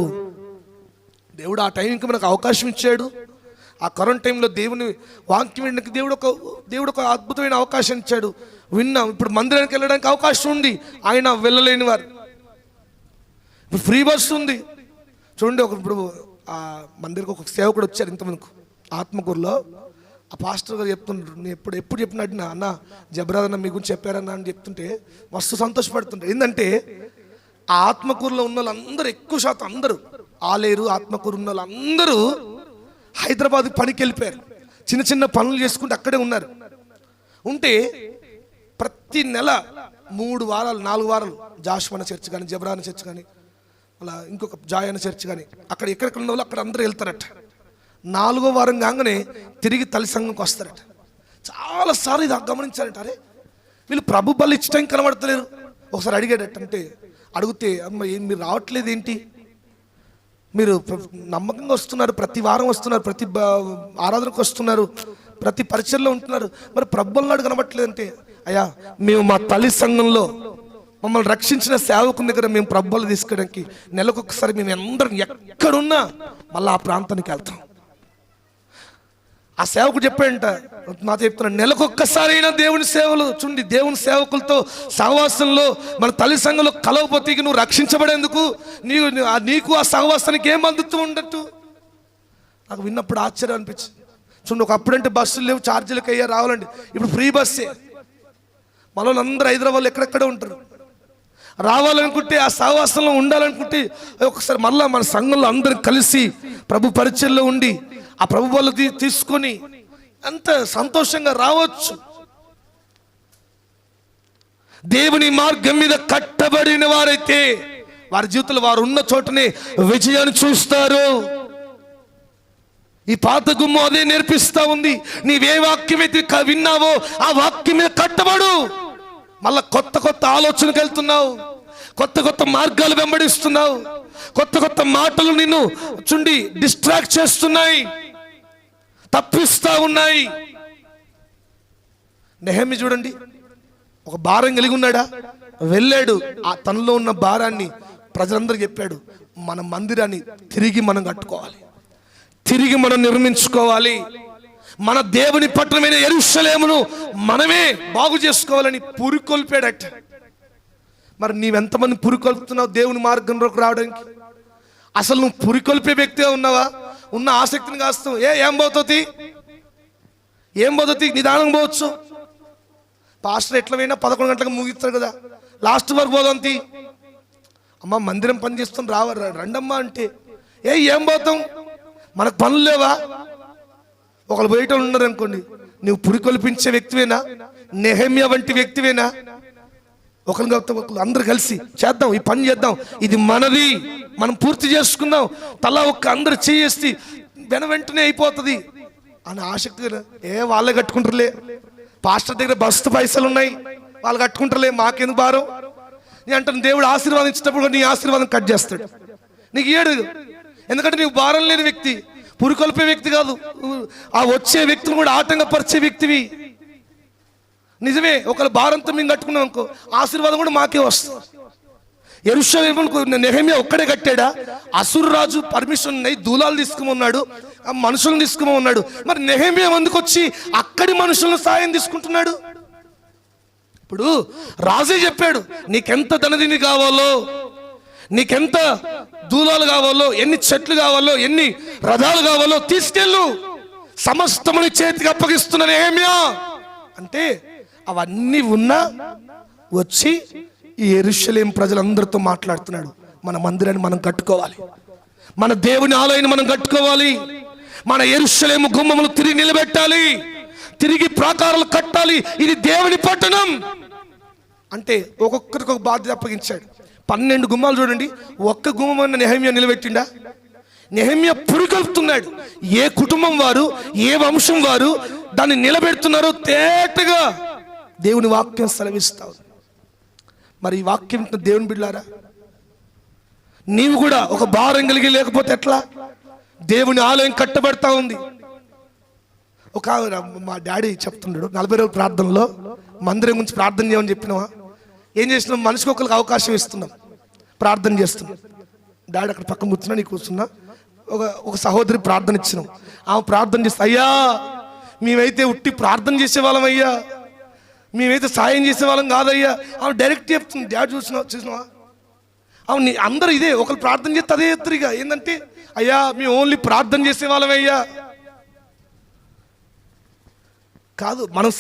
దేవుడు ఆ టైంకి మనకు అవకాశం ఇచ్చాడు. ఆ కరోనా టైంలో దేవుని వాక్యం వినడానికి దేవుడు ఒక అద్భుతమైన అవకాశం ఇచ్చాడు. విన్నాం. ఇప్పుడు మందిరానికి వెళ్ళడానికి అవకాశం ఉంది, ఆయన వెళ్ళలేని వారు. ఇప్పుడు ఫ్రీ బస్ ఉంది చూడండి. ఇప్పుడు ఆ మందిరికి ఒక సేవకుడు వచ్చారు ఇంతమందికి ఆత్మకూరులో. ఆ పాస్టర్ గారు చెప్తుంటారు, నేను ఎప్పుడు చెప్పినట్టు అన్న జబరాదన్న మీ గురించి చెప్పారన్నా అని చెప్తుంటే మస్తు సంతోషపడుతుంటారు. ఏంటంటే ఆ ఆత్మకూరులో ఉన్న వాళ్ళందరూ ఎక్కువ శాతం అందరూ ఆలేరు ఆత్మకూరు ఉన్న వాళ్ళందరూ హైదరాబాద్ పనికి వెళ్ళిపోయారు. చిన్న పనులు చేసుకుంటూ అక్కడే ఉన్నారు. ఉంటే ప్రతి నెల 3 వారాలు 4 వారాలు జాషువా చర్చ్ కానీ, జబరాన చర్చ్ కానీ, అలా ఇంకొక జాయన చర్చ్ కానీ, అక్కడ ఎక్కడెక్కడ ఉన్న వాళ్ళు అక్కడ అందరూ వెళ్తారట. 4వ వారం కాగానే తిరిగి తల్లి సంఘంకి వస్తారట. చాలాసార్లు ఇది గమనించారట. అరే వీళ్ళు ప్రభు బలి ఇచ్చటం కనబడతలేరు. ఒకసారి అడిగాడట. అంటే అడిగితే, అమ్మ ఏం మీరు రావట్లేదు ఏంటి, మీరు నమ్మకంగా వస్తున్నారు, ప్రతి వారం వస్తున్నారు, ప్రతి ఆరాధనకు వస్తున్నారు, ప్రతి పరిచయంలో ఉంటున్నారు, మరి ప్రభు నాడు కనబడట్లేదు అంటే, అయ్యా మేము మా తల్లి సంఘంలో మమ్మల్ని రక్షించిన సేవకుని దగ్గర మేము ప్రభువులు తీసుకోవడానికి నెలకొకసారి మేము అందరం ఎక్కడున్నా మళ్ళీ ఆ ప్రాంతానికి వెళ్తాం. ఆ సేవకుడు చెప్పాడంట, నాతో చెప్తున్నాను, నెలకొక్కసారి అయినా దేవుని సేవలు చూడండి. దేవుని సేవకులతో సహవాసంలో మన తల్లి సంఘంలో కలవపోతే నువ్వు రక్షించబడేందుకు నీకు ఆ సహవాసానికి ఏం అందుతూ ఉండట్టు. నాకు విన్నప్పుడు ఆశ్చర్యం అనిపించింది. చూడండి, ఒకప్పుడంటే బస్సులు లేవు, ఛార్జీలకు అయ్యా రావాలండి. ఇప్పుడు ఫ్రీ బస్సే. మన అందరూ హైదరాబాద్లో ఎక్కడెక్కడ ఉంటారు. రావాలనుకుంటే ఆ సహవాసంలో ఉండాలనుకుంటే ఒకసారి మళ్ళా మన సంఘంలో అందరం కలిసి ప్రభు పరిచయంలో ఉండి ఆ ప్రభు వాళ్ళు తీసుకొని అంత సంతోషంగా రావచ్చు. దేవుని మార్గం మీద కట్టబడిన వారైతే వారి జీవితంలో వారు ఉన్న చోటనే విజయాన్ని చూస్తారు. ఈ పాత గుమ్మం అదే నేర్పిస్తా ఉంది. నీవే వాక్యం అయితే విన్నావో ఆ వాక్యం మీద కట్టబడు. మళ్ళా కొత్త ఆలోచనకు వెళ్తున్నావు, కొత్త మార్గాలు వెంబడిస్తున్నావు, కొత్త మాటలు నిన్ను చుండి డిస్ట్రాక్ట్ చేస్తున్నాయి, తప్పిస్తా ఉన్నాయి. నెహెమ్యా చూడండి, ఒక భారం కలిగి ఉన్నాడా, వెళ్ళాడు. ఆ తనలో ఉన్న భారాన్ని ప్రజలందరికీ చెప్పాడు. మన మందిరాన్ని తిరిగి మనం కట్టుకోవాలి, తిరిగి మనం నిర్మించుకోవాలి, మన దేవుని పట్టణమైన యెరూషలేమును మనమే బాగు చేసుకోవాలని పురికొల్పాడట. మరి నీవెంతమంది పురికొల్పుతున్నావు దేవుని మార్గంలోకి రావడానికి? అసలు నువ్వు పురికొల్పే వ్యక్తిగా ఉన్నావా? ఉన్న ఆసక్తిని కాస్తావు. ఏం పోతుంది నిదానం పోవచ్చు. పాస్టర్ ఎట్లా పోయినా 11 గంటలకు ముగిస్తారు కదా, లాస్ట్ వరకు పోదంతి. అమ్మ మందిరం పని చేస్తాం రండమ్మా అంటే ఏం పోతాం, మనకు పనులు లేవా? ఒకళ్ళు బయట ఉన్నారు అనుకోండి, నువ్వు పురికొల్పించే వ్యక్తివేనా? నెహెమ్యా వంటి వ్యక్తివేనా? ఒకరు అందరు కలిసి చేద్దాం, ఈ పని చేద్దాం, ఇది మనది, మనం పూర్తి చేసుకుందాం, తలా ఒక్క అందరు చేసి వెంటనే అయిపోతుంది అని ఆసక్తిగా వాళ్ళే కట్టుకుంటారులే, పాస్టర్ దగ్గర బస్తు పైసలు ఉన్నాయి వాళ్ళు కట్టుకుంటారులే, మాకెందుకు భారం? నేను అంటాను, దేవుడు ఆశీర్వాదించేటప్పుడు నీ ఆశీర్వాదం కట్ చేస్తాడు, నీకు ఏడు. ఎందుకంటే నీకు భారం లేని వ్యక్తి, పురికొల్పే వ్యక్తి కాదు, ఆ వచ్చే వ్యక్తిని కూడా ఆటంకపరిచే వ్యక్తివి. నిజమే, ఒకళ్ళ భారంతో మేము కట్టుకున్నాం అనుకో, ఆశీర్వాదం కూడా మాకే వస్తుంది. యెరూషలేముకు నెహెమ్యా ఒక్కడే కట్టాడా? అసురు రాజు పర్మిషన్ ఉన్నాయి, దూలాలు తీసుకున్నాడు, మనుషులను తీసుకున్నాడు. మరి నెహెమ్యా ఎందుకు వచ్చి అక్కడి మనుషులను సాయం తీసుకుంటున్నాడు? ఇప్పుడు రాజే చెప్పాడు, నీకెంత ధనదిని కావాలో, నీకెంత దూలాలు కావాలో, ఎన్ని చెట్లు కావాలో, ఎన్ని రథాలు కావాలో తీసుకెళ్ళు, సమస్తముని చేతికి అప్పగిస్తున్న నెహెమ్యా అంటే అవన్నీ ఉన్నా వచ్చి ఈ యెరూషలేం ప్రజలందరితో మాట్లాడుతున్నాడు. మన మందిరాన్ని మనం కట్టుకోవాలి, మన దేవుని ఆలయాన్ని మనం కట్టుకోవాలి, మన యెరూషలేము గుమ్మములు తిరిగి నిలబెట్టాలి, తిరిగి ప్రాకారాలు కట్టాలి, ఇది దేవుని పట్టణం అంటే ఒక్కొక్కరికి ఒక బాధ్యత అప్పగించాడు. 12 గుమ్మాలు చూడండి, ఒక్క గుమ్మం నెహెమ్యా నిలబెట్టిండా? నెహెమ్యా పురికొల్పుతున్నాడు. ఏ కుటుంబం వారు, ఏ వంశం వారు దాన్ని నిలబెడుతున్నారో తేటగా దేవుని వాక్యం సెలవిస్తావు. మరి ఈ వాక్యం దేవుని బిడ్డలారా, నీవు కూడా ఒక భారం కలిగి లేకపోతే ఎట్లా? దేవుని ఆలయం కట్టబడతా ఉంది. ఒక మా డాడీ చెప్తున్నాడు, 40 రోజుల ప్రార్థనలో మందిరం గురించి ప్రార్థన చేయమని చెప్పినావా? ఏం చేసినాం? మనిషికి ఒకరికి అవకాశం ఇస్తున్నాం, ప్రార్థన చేస్తున్నాం. డాడీ అక్కడ పక్కన కూర్చున్నా, నీకు కూర్చున్నా, ఒక సహోదరి ప్రార్థన ఇచ్చినాం. ఆమె ప్రార్థన చేస్తా, అయ్యా మేమైతే ఉట్టి ప్రార్థన చేసేవాళ్ళం అయ్యా, మేమైతే సాయం చేసేవాళ్ళం కాదయ్యా. ఆమె డైరెక్ట్ చెప్తుంది. డాడీ చూసినావా? అవును, అందరూ ఇదే, ఒకరు ప్రార్థన చేస్తే అదే ఎత్తురిగా ఏంటంటే, అయ్యా మేము ఓన్లీ ప్రార్థన చేసేవాళ్ళం అయ్యా కాదు. మనం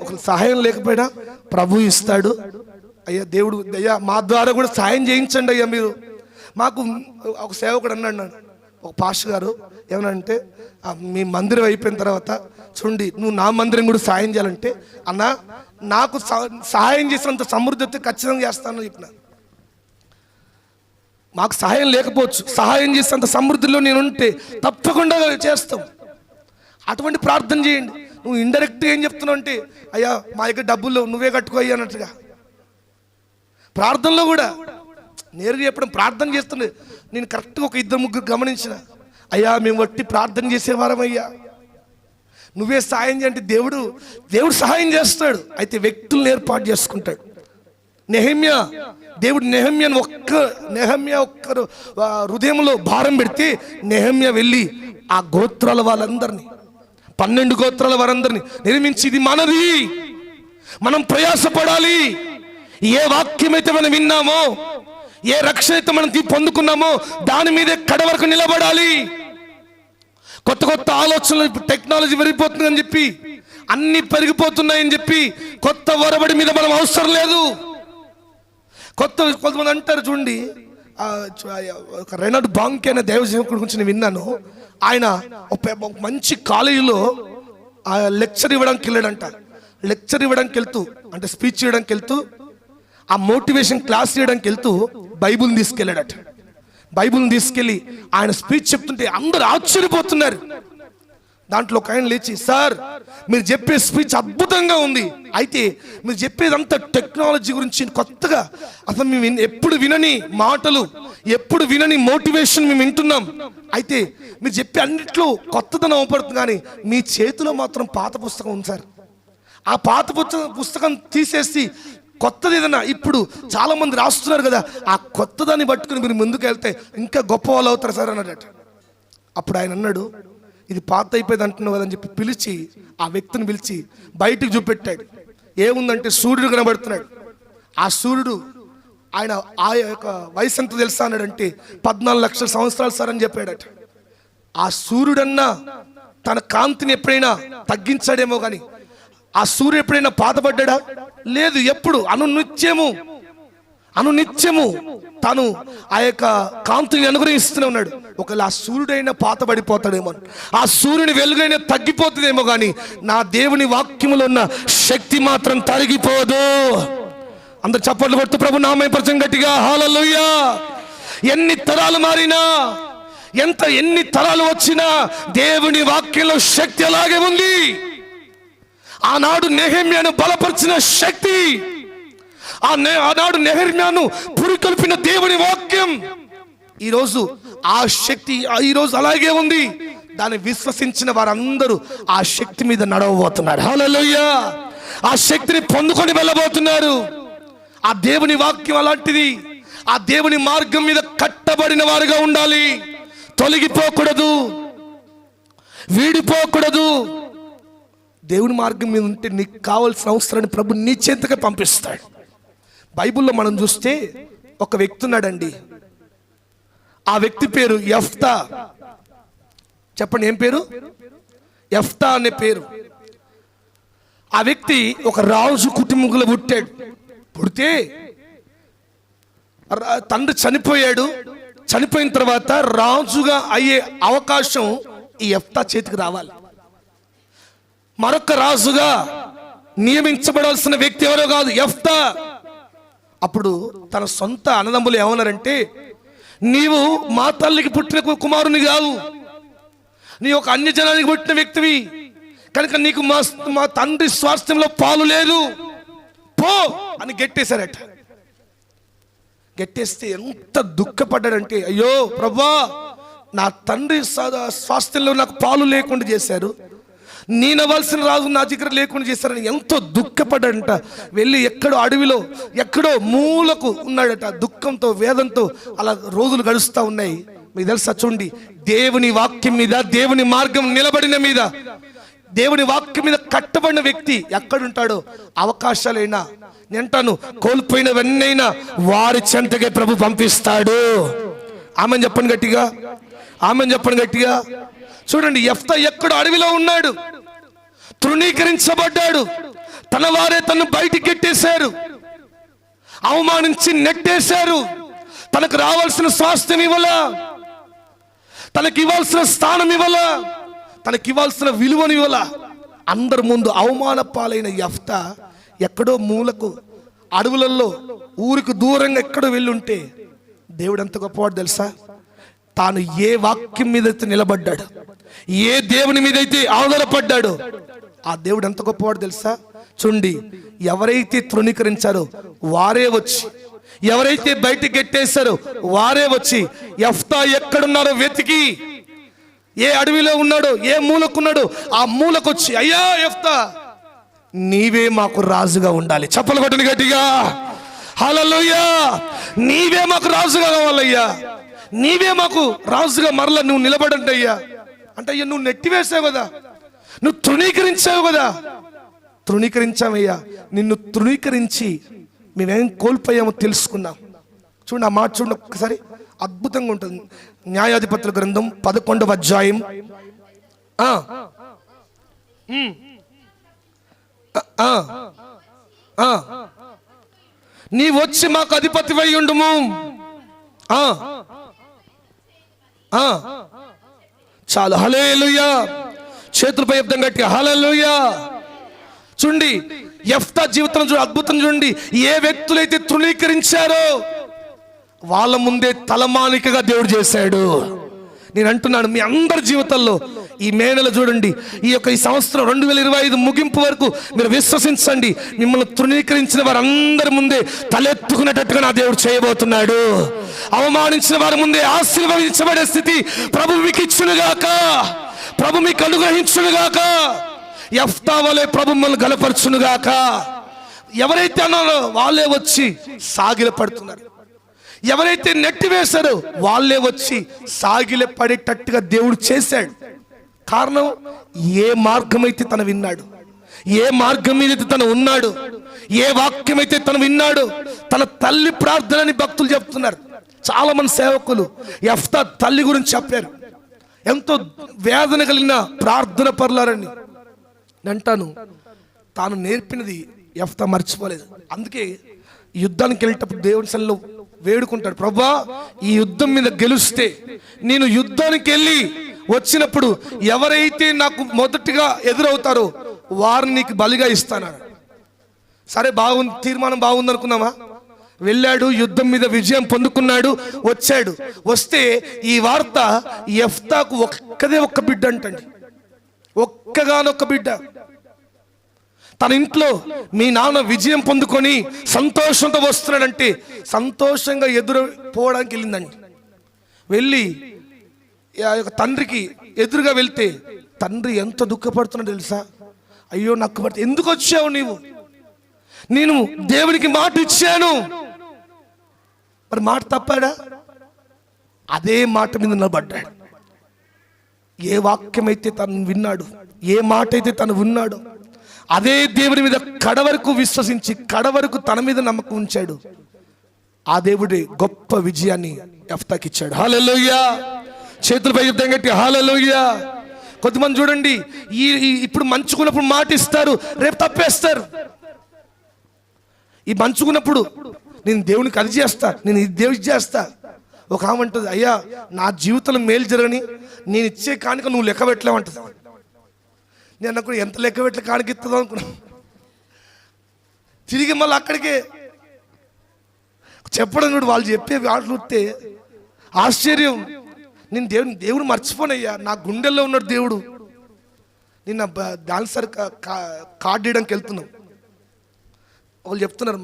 ఒక సహాయం లేకపోయినా ప్రభు ఇస్తాడు. అయ్యా దేవుడు, అయ్యా మా ద్వారా కూడా సాయం చేయించండి అయ్యా మీరు. మాకు ఒక సేవకుడు అన్నాడు, ఒక పాస్టర్ గారు ఏమనంటే, మీ మందిరం అయిపోయిన తర్వాత చూడండి, నువ్వు నా మందిరం కూడా సాయం చేయాలంటే, అన్న నాకు సహాయం చేసినంత సమృద్ధి వస్తే ఖచ్చితంగా చేస్తానని చెప్పిన. మాకు సహాయం లేకపోవచ్చు, సహాయం చేసేంత సమృద్ధిలో నేను ఉంటే తప్పకుండా చేస్తాం. అటువంటి ప్రార్థన చేయండి. నువ్వు ఇండైరెక్ట్గా ఏం చెప్తున్నావు అంటే, అయ్యా మా దగ్గర డబ్బులు నువ్వే కట్టుకో అయ్యా అన్నట్టుగా. ప్రార్థనలో కూడా నేరుగా చెప్పడం, ప్రార్థన చేస్తుండే నేను కరెక్ట్గా ఒక 2-3 గమనించిన, అయ్యా మేము వట్టి ప్రార్థన చేసేవారం అయ్యా, నువ్వే సాయం చేయంటే దేవుడు సహాయం చేస్తాడు. అయితే వ్యక్తులను ఏర్పాటు చేసుకుంటాడు. నెహెమ్యా, దేవుడు నెహెమ్యా ఒక్కరు హృదయంలో భారం పెడితే నెహెమ్యా వెళ్ళి ఆ గోత్రాల వాళ్ళందరినీ, 12 గోత్రాల వారందరినీ నిర్మించి, ఇది మనది, మనం ప్రయాసపడాలి. ఏ వాక్యమైతే మనం విన్నామో, ఏ రక్షణ అయితే మనం పొందుకున్నామో దాని మీదే కడ వరకు నిలబడాలి. కొత్త ఆలోచనలు, ఇప్పుడు టెక్నాలజీ పెరిగిపోతుందని చెప్పి, అన్ని పెరిగిపోతున్నాయని చెప్పి కొత్త వరబడి మీద మనం అవసరం లేదు. కొంతమంది అంటారు చూడండి, ఒక రెనాల్డ్ బాంకే అనే దైవసేవకుడి గురించి నేను విన్నాను. ఆయన ఒక మంచి కాలేజీలో లెక్చర్ ఇవ్వడానికి వెళ్ళాడంట. లెక్చర్ ఇవ్వడానికి వెళ్తూ, అంటే స్పీచ్ ఇవ్వడానికి వెళ్తూ, ఆ మోటివేషన్ క్లాస్ ఇవ్వడానికి వెళ్తూ బైబుల్ని తీసుకెళ్ళాడట. బైబుల్ని తీసుకెళ్ళి ఆయన స్పీచ్ చెప్తుంటే అందరూ ఆశ్చర్యపోతున్నారు. దాంట్లో ఒక ఆయన లేచి, సార్ మీరు చెప్పే స్పీచ్ అద్భుతంగా ఉంది, అయితే మీరు చెప్పేదంతా టెక్నాలజీ గురించి కొత్తగా, అసలు మేము ఎప్పుడు వినని మాటలు, ఎప్పుడు వినని మోటివేషన్ మేము వింటున్నాం. అయితే మీరు చెప్పే అన్నిట్లో కొత్తదనం అవపడుతుంది, కానీ మీ చేతిలో మాత్రం పాత పుస్తకం ఉంది సార్. ఆ పాత పుస్తకం తీసేసి కొత్తది ఏదన్నా ఇప్పుడు చాలా మంది రాస్తున్నారు కదా, ఆ కొత్తదాన్ని పట్టుకుని మీరు ముందుకు వెళ్తే ఇంకా గొప్ప వాళ్ళు అవుతారు సార్ అన్నాడట. అప్పుడు ఆయన అన్నాడు, ఇది పాత అయిపోయింది అంటున్నావు కదని చెప్పి పిలిచి, ఆ వ్యక్తిని పిలిచి బయటికి చూపెట్టాడు. ఏముందంటే సూర్యుడు కనబడుతున్నాడు. ఆ సూర్యుడు, ఆయన ఆ యొక్క వయసు ఎంత తెలుసా అన్నాడంటే 14 లక్షల సంవత్సరాలు సార్ అని చెప్పాడట. ఆ సూర్యుడన్నా తన కాంతిని ఎప్పుడైనా తగ్గించాడేమో కానీ ఆ సూర్యుడు ఎప్పుడైనా పాతపడ్డా? లేదు. ఎప్పుడు అనునిత్యము అనునిత్యము తాను ఆ యొక్క కాంతిని అనుగ్రహిస్తూనే ఉన్నాడు. ఒకవేళ ఆ సూర్యుడైనా పాతబడిపోతాడేమో, ఆ సూర్యుని వెలుగైనా తగ్గిపోతుందేమో, కానీ నా దేవుని వాక్యములో ఉన్న శక్తి మాత్రం తరిగిపోదు. అందరు చప్పట్లు కొడుతూ ప్రభు నామపరచం గట్టిగా హల్లెలూయా. ఎన్ని తరాలు మారినా, ఎన్ని తరాలు వచ్చినా దేవుని వాక్యంలో శక్తి అలాగే ఉంది. ఆనాడు నెహెమ్యాను బలపరిచిన శక్తి, ఆనాడు నెహెమ్యాను పురికొల్పిన దేవుని వాక్యం, ఈరోజు ఆ శక్తి ఈరోజు అలాగే ఉంది. దాన్ని విశ్వసించిన వారందరూ ఆ శక్తి మీద నడవబోతున్నారు. హల్లెలూయా. ఆ శక్తిని పొందుకొని వెళ్ళబోతున్నారు. ఆ దేవుని వాక్యం అలాంటిది. ఆ దేవుని మార్గం మీద కట్టబడిన వారుగా ఉండాలి. తొలగిపోకూడదు, వీడిపోకూడదు. దేవుని మార్గం మీద ఉంటే నీకు కావాల్సిన అవసరాన్ని ప్రభు నీ చెంతగా పంపిస్తాడు. బైబిల్లో మనం చూస్తే ఒక వ్యక్తి ఉన్నాడండి. ఆ వ్యక్తి పేరు యెఫ్తా. చెప్పండి, ఏం పేరు? యెఫ్తా అనే పేరు. ఆ వ్యక్తి ఒక రాజు కుటుంబంలో పుట్టాడు. పుడితే తండ్రి చనిపోయాడు. చనిపోయిన తర్వాత రాజుగా అయ్యే అవకాశం ఈ యెఫ్తా చేతికి రావాలి. మరొక రాజుగా నియమించబడాల్సిన వ్యక్తి ఎవరో కాదు, యెఫ్తా. అప్పుడు తన సొంత అన్నదమ్ములు ఏమన్నారంటే, నీవు మా తల్లికి పుట్టిన కుమారుని కాదు, నీ ఒక అన్య జనానికి పుట్టిన వ్యక్తివి కనుక నీకు మా తండ్రి స్వాస్థ్యంలో పాలు లేదు, పో అని గెట్టేశారట. గెట్టేస్తే ఎంత దుఃఖపడ్డాడంటే, అయ్యో ప్రభా, నా తండ్రి స్వాస్థ్యంలో నాకు పాలు లేకుండా చేశారు, నేనవలసిన రాజు నా దగ్గర లేకుండా చేశారని ఎంతో దుఃఖపడ్డాడంట. వెళ్ళి ఎక్కడో అడవిలో ఎక్కడో మూలకు ఉన్నాడట. దుఃఖంతో వేదంతో అలా రోజులు గడుస్తూ ఉన్నాయి. మీకు తెలుసా, చూడండి, దేవుని వాక్యం మీద, దేవుని మార్గం నిలబడిన మీద, దేవుని వాక్యం మీద కట్టబడిన వ్యక్తి ఎక్కడుంటాడో అవకాశాలైనా నేంటాను కోల్పోయినవన్నైనా వారి చెంతకే ప్రభు పంపిస్తాడు. ఆమెన్ చెప్పండి గట్టిగా, ఆమెన్ చెప్పండి గట్టిగా. చూడండి, యెఫ్తా ఎక్కడో అడవిలో ఉన్నాడు, తృణీకరించబడ్డాడు. తన వారే తను బయటికి నెట్టేశారు, అవమానించి నెట్టేశారు. తనకు రావాల్సిన స్వాస్థ్యం ఇవ్వలా, తనకి ఇవ్వాల్సిన స్థానం ఇవ్వలా, తనకి ఇవ్వాల్సిన విలువను ఇవ్వలా. అందరి ముందు అవమాన పాలైన యెఫ్తా ఎక్కడో మూలకు అడవులలో ఊరికి దూరంగా ఎక్కడో వెళ్ళుంటే దేవుడు ఎంత గొప్పవాడు తెలుసా? తాను ఏ వాక్యం మీద అయితే నిలబడ్డాడు, ఏ దేవుని మీద అయితే ఆధారపడ్డాడు, ఆ దేవుడు ఎంత గొప్పవాడు తెలుసా? చూడండి, ఎవరైతే తృణీకరించారో వారే వచ్చి, ఎవరైతే బయటికి గెట్టేశారో వారే వచ్చి యెఫ్తా ఎక్కడున్నారో వెతికి, ఏ అడవిలో ఉన్నాడో, ఏ మూలకున్నాడో ఆ మూలకొచ్చి, అయ్యా యెఫ్తా, నీవే మాకు రాజుగా ఉండాలి. చప్పలు కొట్టండి గట్టిగా, హల్లెలూయా. నీవే మాకు రాజుగా కావాలయ్యా, నీవే మాకు రాజుగా మరలా నువ్వు నిలబడండి అయ్యా. అంటే అయ్యా, నువ్వు నెట్టివేసావు కదా, నువ్వు తృణీకరించావు కదా. తృణీకరించామయ్యా, నిన్ను తృణీకరించి మేమేం కోల్పోయామో తెలుసుకున్నాం. చూడండి, ఆ మాట చూడండి ఒక్కసారి, అద్భుతంగా ఉంటుంది. న్యాయాధిపతుల గ్రంథం 11వ అధ్యాయం. నీ వచ్చి మాకు అధిపతి వై ఉండుము. చాలు, హల్లెలూయా. చేతులపై శబ్దం గట్టి హల్లెలూయా. చూడండి, యెఫ్తా జీవితం చూడండి, అద్భుతం చూడండి. ఏ వ్యక్తులైతే తృణీకరించారో వాళ్ళ ముందే తలమానికగా దేవుడు చేశాడు. నేను అంటున్నాను, మీ అందరి జీవితంలో ఈ మే నెల చూడండి, ఈ సంవత్సరం 2025 ముగింపు వరకు మీరు విశ్వసించండి, మిమ్మల్ని తృణీకరించిన వారందరి ముందే తలెత్తుకునేటట్టుగా నా దేవుడు చేయబోతున్నాడు. అవమానించిన వారి ముందే ఆశీర్వదించబడే స్థితి ప్రభు మీకు ఇచ్చునుగాక, ప్రభు మీకు అనుగ్రహించునుగాక. యెఫ్తా వలె ప్రభు మిమ్మల్ని గలపరచునుగాక. ఎవరైతే అన్నారో వాళ్ళే వచ్చి సాగిల పడుతున్నారు, ఎవరైతే నెట్టివేశారో వాళ్ళే వచ్చి సాగిల పడేటట్టుగా దేవుడు చేశాడు. కారణం, ఏ మార్గం అయితే తను విన్నాడు, ఏ మార్గం మీద తను ఉన్నాడు, ఏ వాక్యం అయితే తను విన్నాడు, తన తల్లి ప్రార్థనని భక్తులు చెప్తున్నారు. చాలా మంది సేవకులు యెఫ్తా తల్లి గురించి చెప్పారు, ఎంతో వేదన కలిగిన ప్రార్థన పరులారని. అంటాను, తాను నేర్పినది యెఫ్తా మర్చిపోలేదు. అందుకే యుద్ధానికి వెళ్ళేటప్పుడు దేవుని సన్నిధిలో వేడుకుంటాడు, ప్రభా ఈ యుద్ధం మీద గెలిస్తే నేను యుద్ధానికి వెళ్ళి వచ్చినప్పుడు ఎవరైతే నాకు మొదటిగా ఎదురవుతారో వారిని నీకు బలిగా ఇస్తాను. సరే బాగుంది, తీర్మానం బాగుంది అనుకున్నామా? వెళ్ళాడు, యుద్ధం మీద విజయం పొందుకున్నాడు, వచ్చాడు. వస్తే ఈ వార్త యెఫ్తాకు ఒక్క బిడ్డ అంటండి, ఒక్కగానొక్క బిడ్డ. తన ఇంట్లో మీ నాన్న విజయం పొందుకొని సంతోషంతో వస్తున్నాడంటే సంతోషంగా ఎదురుపోవడానికి వెళ్ళిందండి. వెళ్ళి ఆ యొక్క తండ్రికి ఎదురుగా వెళ్తే తండ్రి ఎంత దుఃఖపడుతున్నాడు తెలుసా? అయ్యో నాకు పడితే ఎందుకు వచ్చావు నీవు? నేను దేవునికి మాట ఇచ్చాను. మరి మాట తప్పాడా? అదే మాట మీద నిలబడ్డాడు. ఏ వాక్యమైతే తను విన్నాడు, ఏ మాట అయితే తను విన్నాడు, అదే దేవుని మీద కడవరకు విశ్వసించి కడవరకు తన మీద నమ్మకం ఉంచాడు. ఆ దేవుడి గొప్ప విజయాన్ని యెఫ్తాకి ఇచ్చాడు. హల్లెలూయా! చేతులపై యుద్ధం కట్టి హల్లెలూయా! కొంతమంది చూడండి, ఇప్పుడు మంచుకున్నప్పుడు మాట ఇస్తారు, రేపు తప్పేస్తారు. ఈ మంచుకున్నప్పుడు నేను దేవునికి అది చేస్తా, నేను ఇది దేవుడికి చేస్తా. ఒక ఆమె అంటుంది, అయ్యా నా జీవితంలో మేలు జరగని నేను ఇచ్చే కానుక నువ్వు లెక్క పెట్టలేమంటుంది. నేను అనుకున్నా ఎంత లెక్క పెట్టలే కానుక ఇస్తుందో అనుకున్నా. తిరిగి మళ్ళీ అక్కడికే చెప్పడం కూడా వాళ్ళు చెప్పే వాటితే ఆశ్చర్యం. నేను దేవుడు మర్చిపోనయ్యా, నా గుండెల్లో ఉన్నాడు దేవుడు. నిన్న డాన్సర్ కార్డు ఇవ్వడానికి వెళ్తున్నాం. వాళ్ళు చెప్తున్నారు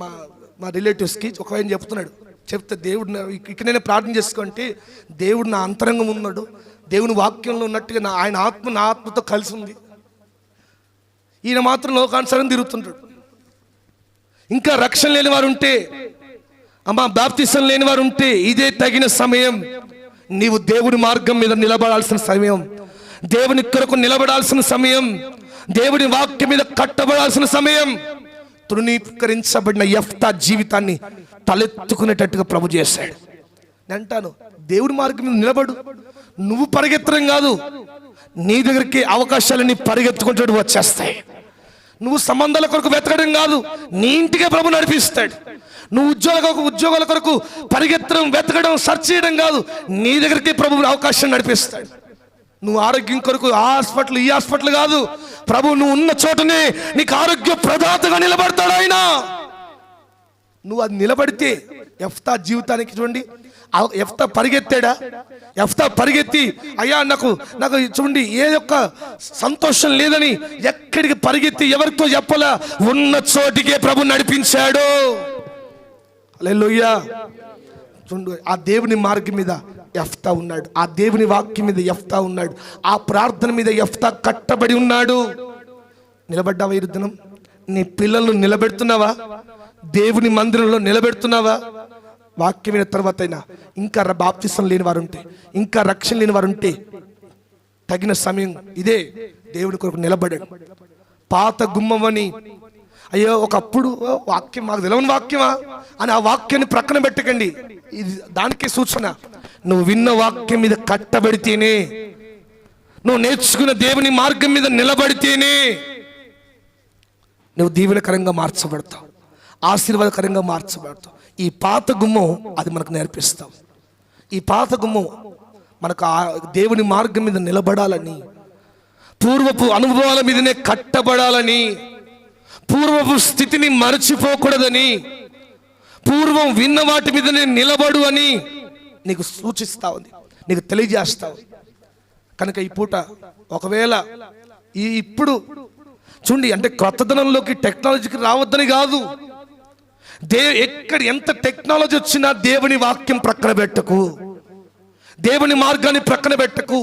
మా రిలేటివ్స్కి, ఒక ఆయన చెప్తున్నాడు, చెప్తే దేవుడు ఇక్కడైనా ప్రార్థన చేసుకుంటే దేవుడు నా అంతరంగం ఉన్నాడు, దేవుని వాక్యంలో ఉన్నట్టుగా ఆయన ఆత్మ నా ఆత్మతో కలిసి ఉంది. ఈయన మాత్రం లోకానుసారం తిరుగుతుంటాడు. ఇంకా రక్షణ లేని వారు ఉంటే, అమ్మా బాప్తిసం లేని వారు ఉంటే ఇదే తగిన సమయం. నీవు దేవుని మార్గం మీద నిలబడాల్సిన సమయం, దేవుని కొరకు నిలబడాల్సిన సమయం, దేవుని వాక్యం మీద కట్టబడాల్సిన సమయం. తృణీకరించబడిన యెఫ్తా జీవితాన్ని తలెత్తుకునేటట్టుగా ప్రభు చేశాడు. నేను అంటాను, దేవుడి మార్గం మీద నిలబడు. నువ్వు పరిగెత్తడం కాదు, నీ దగ్గరికి అవకాశాలన్నీ పరిగెత్తుకుంటూ వచ్చేస్తాయి. నువ్వు సంబంధాల కొరకు వెతకడం కాదు, నీ ఇంటికే ప్రభు నడిపిస్తాడు. నువ్వు ఉద్యోగాల కొరకు పరిగెత్తడం, వెతకడం, సెర్చ్ చేయడం కాదు, నీ దగ్గరికి ప్రభు అవకాశం నడిపిస్తాడు. నువ్వు ఆరోగ్యం కొరకు ఆ హాస్పిటల్ ఈ హాస్పిటల్ కాదు, ప్రభు నువ్వు ఉన్న చోటనే నీకు ఆరోగ్య ప్రదాతగా నిలబడతాడు ఆయన. నువ్వు అది నిలబడితే యెఫ్తా జీవితానికి చూడండి, యెఫ్తా పరిగెత్తాడా? యెఫ్తా పరిగెత్తి అయ్యా నాకు చూడండి ఏ యొక్క సంతోషం లేదని ఎక్కడికి పరిగెత్తి ఎవరితో చెప్పలా, ఉన్న చోటికే ప్రభు నడిపించాడు. హల్లెలూయా! చూడు, ఆ దేవుని మార్గం మీద యెఫ్తా ఉన్నాడు, ఆ దేవుని వాక్యం మీద యెఫ్తా ఉన్నాడు, ఆ ప్రార్థన మీద యెఫ్తా కట్టబడి ఉన్నాడు. నిలబడ్డావా? ఈ దినం నీ పిల్లలను నిలబెడుతున్నావా? దేవుని మందిరంలో నిలబెడుతున్నావా? వాక్యమైన తర్వాత అయినా ఇంకా బాప్తిసం లేని వారు ఉంటే, ఇంకా రక్షణ లేని వారు ఉంటే తగిన సమయం ఇదే. దేవుని కొరకు నిలబడాడు. పాత గుమ్మమని, అయ్యో ఒకప్పుడు వాక్యం మాకు తెలవని వాక్యమా అని ఆ వాక్యాన్ని ప్రక్కన పెట్టకండి. ఇది దానికి సూచన. నువ్వు విన్న వాక్యం మీద కట్టబడితేనే, నువ్వు నేర్చుకున్న దేవుని మార్గం మీద నిలబడితేనే నువ్వు దీవెనకరంగా మార్చబడతావు, ఆశీర్వాదకరంగా మార్చబడతావు. ఈ పాత గుమ్మం అది మనకు నేర్పిస్తావు. ఈ పాత గుమ్మం మనకు ఆ దేవుని మార్గం మీద నిలబడాలని, పూర్వపు అనుభవాల మీదనే కట్టబడాలని, పూర్వపు స్థితిని మరచిపోకూడదని, పూర్వం విన్న వాటి మీదనే నిలబడు అని నీకు సూచిస్తా ఉంది, నీకు తెలియజేస్తావు. కనుక ఈ పూట ఒకవేళ ఇప్పుడు చూడండి, అంటే కొత్తదనంలోకి టెక్నాలజీకి రావద్దని కాదు, ఎంత టెక్నాలజీ వచ్చినా దేవుని వాక్యం ప్రక్కన పెట్టకు, దేవుని మార్గాన్ని ప్రక్కన పెట్టకు.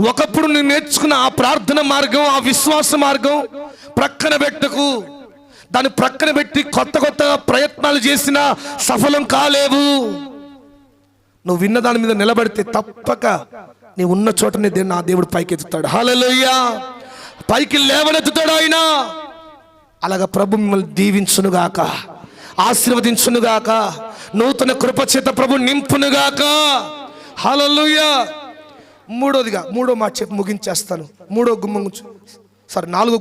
ఒకప్పుడు నువ్వు నేర్చుకున్న ఆ ప్రార్థన మార్గం, ఆ విశ్వాస మార్గం ప్రక్కన పెట్టకు. దాన్ని ప్రక్కన పెట్టి కొత్త ప్రయత్నాలు చేసినా సఫలం కాలేవు. నువ్వు విన్న దాని మీద నిలబడితే తప్పక నీ ఉన్న చోటనే నా దేవుడు పైకి ఎత్తుతాడు. హల్లెలూయా! పైకి లేవనెత్తుతాడు ఆయన. అలాగా ప్రభు మిమ్మల్ని దీవించునుగాక, ఆశీర్వదించునుగాక, నూతన కృప చేత ప్రభు నింపునుగాక. హల్లెలూయా! మూడో మాట చెప్పి ముగించేస్తాను. 4వ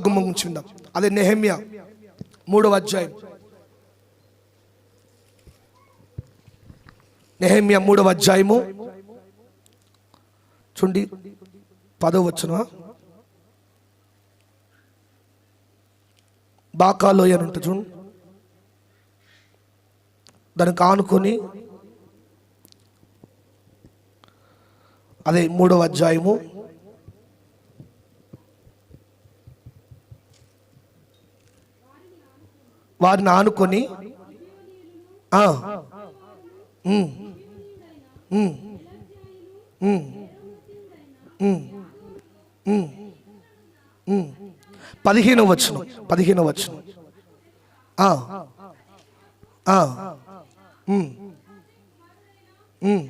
గుమ్మం గురించి విందాం. అదే నెహెమ్యా 3వ అధ్యాయం నెహెమ్యా 3వ అధ్యాయము చూడండి 10వ వచనం. బాకాలోయ అని ఉంటుంది చూడండి, దానికి ఆనుకొని అదే 3వ అధ్యాయము వారిని ఆనుకొని ఉమ్, ఉమ్, ఉమ్, ఉమ్, ఉమ్, ఉమ్. 15వ వచనం. ఉమ్, ఉమ్,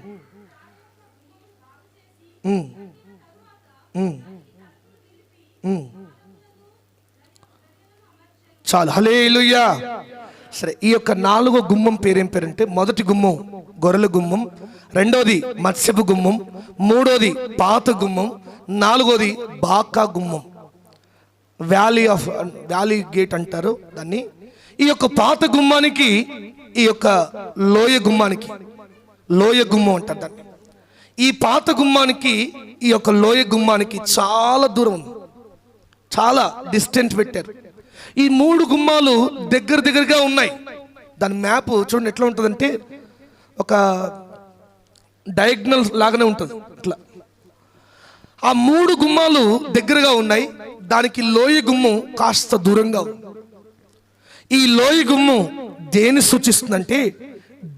ఉమ్, ఉమ్, ఉమ్. చాలు, హల్లెలూయా. సరే, ఈ యొక్క 4వ గుమ్మం పేరేం పేరంటే, మొదటి గుమ్మం గొర్రెల గుమ్మం, రెండోది మత్స్యపు గుమ్మం, మూడోది పాత గుమ్మం, 4వది బాకా గుమ్మం. వ్యాలీ గేట్ అంటారు దాన్ని. ఈ యొక్క పాత గుమ్మానికి, ఈ యొక్క లోయ గుమ్మం అంటారు దాన్ని. ఈ పాత గుమ్మానికి ఈ యొక్క లోయ గుమ్మానికి చాలా దూరం ఉంది, చాలా డిస్టెంట్ పెట్టారు. ఈ 3 గుమ్మాలు దగ్గరగా ఉన్నాయి. దాని మ్యాప్ చూడండి ఎట్లా ఉంటుందంటే, ఒక డయాగ్నల్ లాగానే ఉంటుంది ఇట్లా. ఆ 3 గుమ్మాలు దగ్గరగా ఉన్నాయి, దానికి లోయ గుమ్మం కాస్త దూరంగా ఉంది. ఈ లోయ గుమ్మం దేని సూచిస్తుందంటే,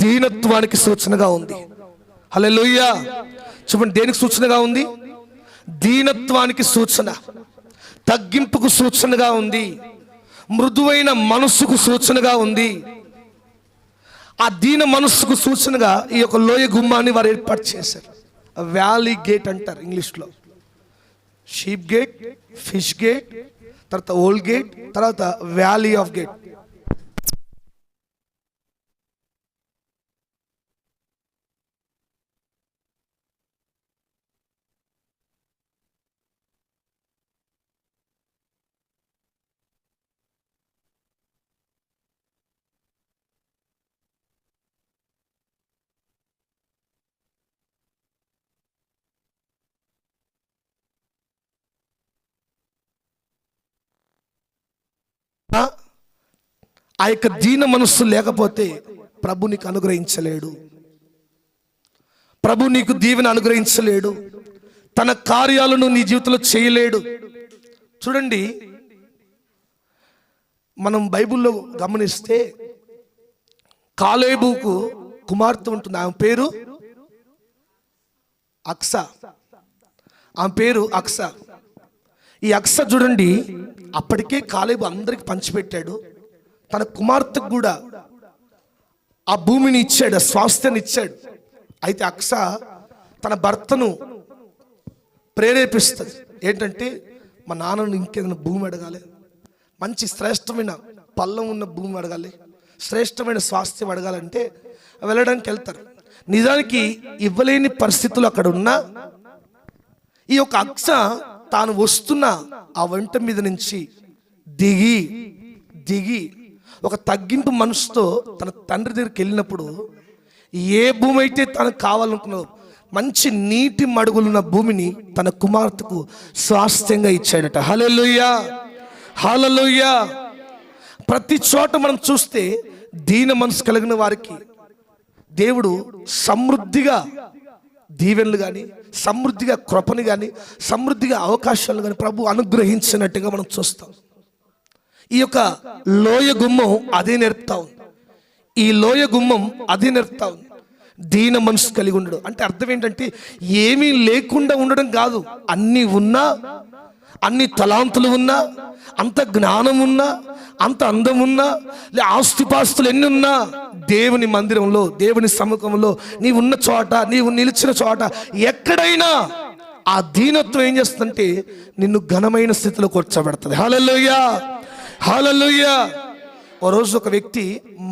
దీనత్వానికి సూచనగా ఉంది. హల్లెలూయా. చూడండి, దేనికి సూచనగా ఉంది? దీనత్వానికి సూచన, తగ్గింపుకు సూచనగా ఉంది, మృదువైన మనస్సుకు సూచనగా ఉంది. ఆ దీన మనస్సుకు సూచనగా ఈ యొక్క లోయ గుమ్మాన్ని వారు ఏర్పాటు చేశారు. వ్యాలీ గేట్ అంటారు ఇంగ్లీష్లో. షీప్ గేట్, ఫిష్ గేట్, తర్వాత ఓల్డ్ గేట్, తర్వాత వ్యాలీ ఆఫ్ గేట్. ఆ యొక్క దీన మనస్సు లేకపోతే ప్రభు నీకు అనుగ్రహించలేడు, ప్రభు నీకు దీవెన అనుగ్రహించలేడు, తన కార్యాలను నీ జీవితంలో చేయలేడు. చూడండి, మనం బైబిల్లో గమనిస్తే కాలేబుకు కుమార్తె ఉంటుంది, ఆమె పేరు అక్స. ఆమె పేరు అక్స. ఈ అక్స చూడండి, అప్పటికే కాలేబు అందరికి పంచిపెట్టాడు, తన కుమార్తెకు కూడా ఆ భూమిని ఇచ్చాడు, ఆ స్వాస్థ్యాన్ని ఇచ్చాడు. అయితే అక్స తన భర్తను ప్రేరేపిస్తుంది ఏంటంటే, మా నాన్నను ఇంకేదైనా భూమి అడగాలి, మంచి శ్రేష్టమైన పల్లం ఉన్న భూమి అడగాలి, శ్రేష్టమైన స్వాస్థ్యం అడగాలంటే వెళ్ళడానికి వెళ్తారు. నిజానికి ఇవ్వలేని పరిస్థితులు అక్కడ ఉన్నా ఈ యొక్క అక్స తాను వస్తున్న ఆ వంట మీద నుంచి దిగి ఒక తగ్గింపు మనసుతో తన తండ్రి దగ్గరికి వెళ్ళినప్పుడు, ఏ భూమి అయితే తనకు కావాలనుకున్నదో మంచి నీటి మడుగులున్న భూమిని తన కుమార్తెకు స్వాస్థ్యంగా ఇచ్చాడట. హల్లెలూయా, హల్లెలూయా. ప్రతి చోట మనం చూస్తే దీన మనసు కలిగిన వారికి దేవుడు సమృద్ధిగా దీవెనలు కానీ, సమృద్ధిగా కృపని కానీ, సమృద్ధిగా అవకాశాలు కానీ ప్రభు అనుగ్రహించినట్టుగా మనం చూస్తాం. ఈ యొక్క లోయ గుమ్మం అదే నేర్పుతా ఉంది. ఈ లోయ గుమ్మం అదే నేర్పుతా ఉంది. దీన మనసు కలిగి ఉండడం అంటే అర్థం ఏంటంటే, ఏమీ లేకుండా ఉండడం కాదు. అన్నీ ఉన్నా, అన్ని తలాంతులు ఉన్నా, అంత జ్ఞానం ఉన్నా, అంత అందం ఉన్నా, ఆస్తిపాస్తులు ఎన్ని ఉన్నా, దేవుని మందిరంలో, దేవుని సముఖంలో నీవు ఉన్న చోట, నీవు నిలిచిన చోట ఎక్కడైనా ఆ దీనత్వం ఏం చేస్తుందంటే నిన్ను ఘనమైన స్థితిలో కూర్చోబెడుతుంది. హల్లెలూయా, హల్లెలూయా. ఓ రోజు ఒక వ్యక్తి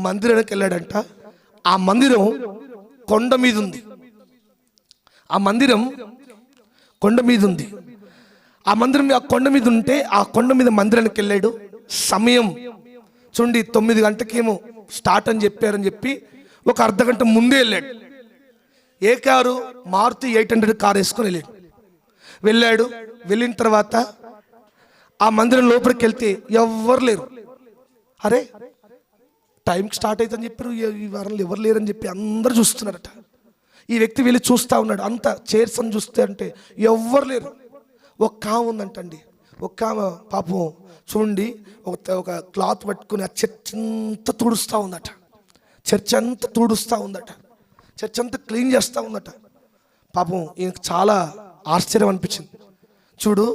మందిరానికి వెళ్ళాడంట. ఆ మందిరం కొండ మీద ఉంది. ఆ మందిరం కొండ మీద ఉంది. ఆ మందిరం ఆ కొండ మీద ఉంటే ఆ కొండ మీద మందిరానికి వెళ్ళాడు. సమయం చూడండి, 9 గంటకేమో స్టార్ట్ అని చెప్పారని చెప్పి ఒక అర్ధగంట ముందే వెళ్ళాడు. ఏ కారు? మారుతి 800 కారు వేసుకొని వెళ్ళాడు. వెళ్ళిన తర్వాత ఆ మందిరం లోపలికి వెళ్తే ఎవ్వరు లేరు. అరే, టైంకి స్టార్ట్ అవుతుందని చెప్పారు, ఈ వారంలో ఎవరు లేరని చెప్పి అందరు చూస్తున్నారట. ఈ వ్యక్తి వెళ్ళి చూస్తూ ఉన్నాడు. అంత చైర్స్ అని చూస్తే అంటే ఎవ్వరు లేరు. ఒక్క ఆమె ఉందంటండి. ఒక్క ఆమె పాపం చూడండి, ఒక క్లాత్ పట్టుకుని ఆ చర్చ్ అంతా తుడుస్తూ ఉందట. చర్చ్ అంతా తుడుస్తూ ఉందట. చర్చ్ అంతా క్లీన్ చేస్తూ ఉందట. పాపం ఈయనకు చాలా ఆశ్చర్యం అనిపించింది. చూడు,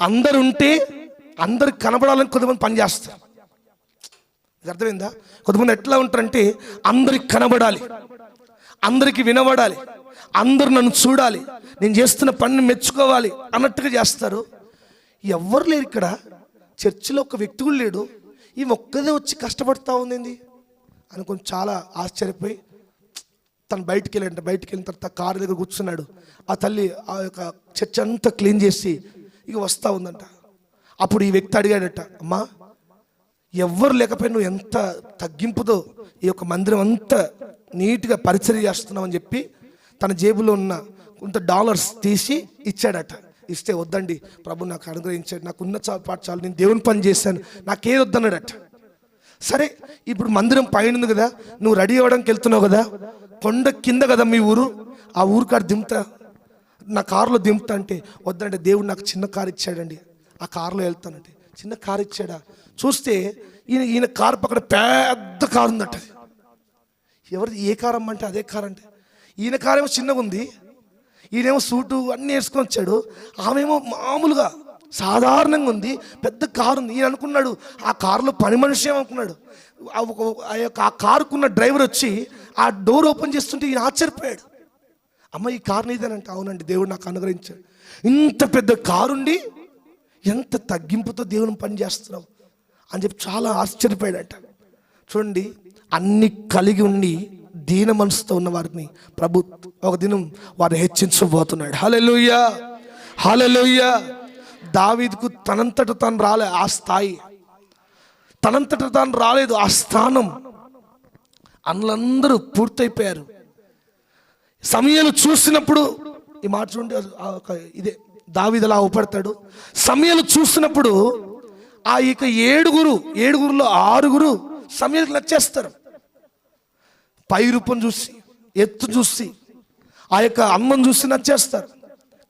అందరు ఉంటే అందరికి కనబడాలని కొంతమంది పని చేస్తారు. అర్థమైందా? కొంతమంది ఎట్లా ఉంటారంటే అందరికి కనబడాలి, అందరికి వినబడాలి, అందరు నన్ను చూడాలి, నేను చేస్తున్న పనిని మెచ్చుకోవాలి అన్నట్టుగా చేస్తారు. ఎవ్వరు లేరు ఇక్కడ. చర్చిలో ఒక వ్యక్తి కూడా లేడు. ఈ ఒక్కదే వచ్చి కష్టపడతా ఉంది అనుకొని చాలా ఆశ్చర్యపోయి తను బయటికి వెళ్ళాడంట. బయటికి వెళ్ళిన తర్వాత కారు దగ్గర కూర్చున్నాడు. ఆ తల్లి ఆ యొక్క చర్చ్ అంతా క్లీన్ చేసి ఇక వస్తూ ఉందంట. అప్పుడు ఈ వ్యక్తి అడిగాడట, అమ్మా, ఎవ్వరు లేకపోయినా నువ్వు ఎంత తగ్గింపుతో ఈ యొక్క మందిరం అంతా నీట్గా పరిచర్య చేస్తున్నావు అని చెప్పి తన జేబులో ఉన్న కొంత డాలర్స్ తీసి ఇచ్చాడట. ఇస్తే, వద్దండి ప్రభు నాకు అనుగ్రహించాడు, నాకు ఉన్న పాటు చాలు, నేను దేవుని పని చేశాను, నాకేది వద్దన్నాడట. సరే, ఇప్పుడు మందిరం పైన ఉంది కదా, నువ్వు రెడీ అవ్వడానికి వెళ్తున్నావు కదా, కొండ కింద కదా మీ ఊరు, ఆ ఊరు కాడ దింపుతా, నా కారులో దింపుతా అంటే, వద్దంటే దేవుడు నాకు చిన్న కారు ఇచ్చాడండి, ఆ కారులో వెళ్తానంటే. చిన్న కారు ఇచ్చాడా? చూస్తే ఈయన కారు పక్కన పెద్ద కారు ఉందట. ఎవరిది? ఏ కారు అమ్మంటే అదే కారు అంటే. ఈయన కారేమో చిన్నగా ఉంది, ఈయనేమో సూటు అన్నీ వేసుకొని వచ్చాడు, ఆమెమో మామూలుగా సాధారణంగా ఉంది, పెద్ద కారు ఉంది. ఈయన అనుకున్నాడు ఆ కారులో పని మనిషి ఏమనుకున్నాడు. ఆ కారుకున్న డ్రైవర్ వచ్చి ఆ డోర్ ఓపెన్ చేస్తుంటే ఈయన ఆశ్చర్యపోయాడు. అమ్మ, ఈ కారు నీదేనంటే. అవునండి, దేవుడు నాకు అనుగ్రహించాడు. ఇంత పెద్ద కారుండి ఎంత తగ్గింపుతో దేవుని పని చేస్తున్నావు అని చెప్పి చాలా ఆశ్చర్యపోయాడట. చూడండి, అన్ని కలిగి ఉండి దీన మనసుతో ఉన్న వారిని ప్రభు ఒక దినం వారిని హెచ్చించబోతున్నాడు. హల్లెలూయా, హల్లెలూయా. దావీదుకు తనంతట తాను రాలే ఆ స్థాయి, తనంతట తాను రాలేదు ఆ స్థానం. అందులందరూ పూర్తయిపోయారు. సమూయేలు చూసినప్పుడు ఈ మాట చూడండి, ఇదే దావీదు అలా ఊపడతాడు. సమూయేలు చూసినప్పుడు ఆ ఇక ఏడుగురులో 6 సమూయేలుకి నచ్చేస్తారు. పై రూపం చూసి, ఎత్తు చూసి, ఆ యొక్క అమ్మను చూసి నచ్చేస్తారు.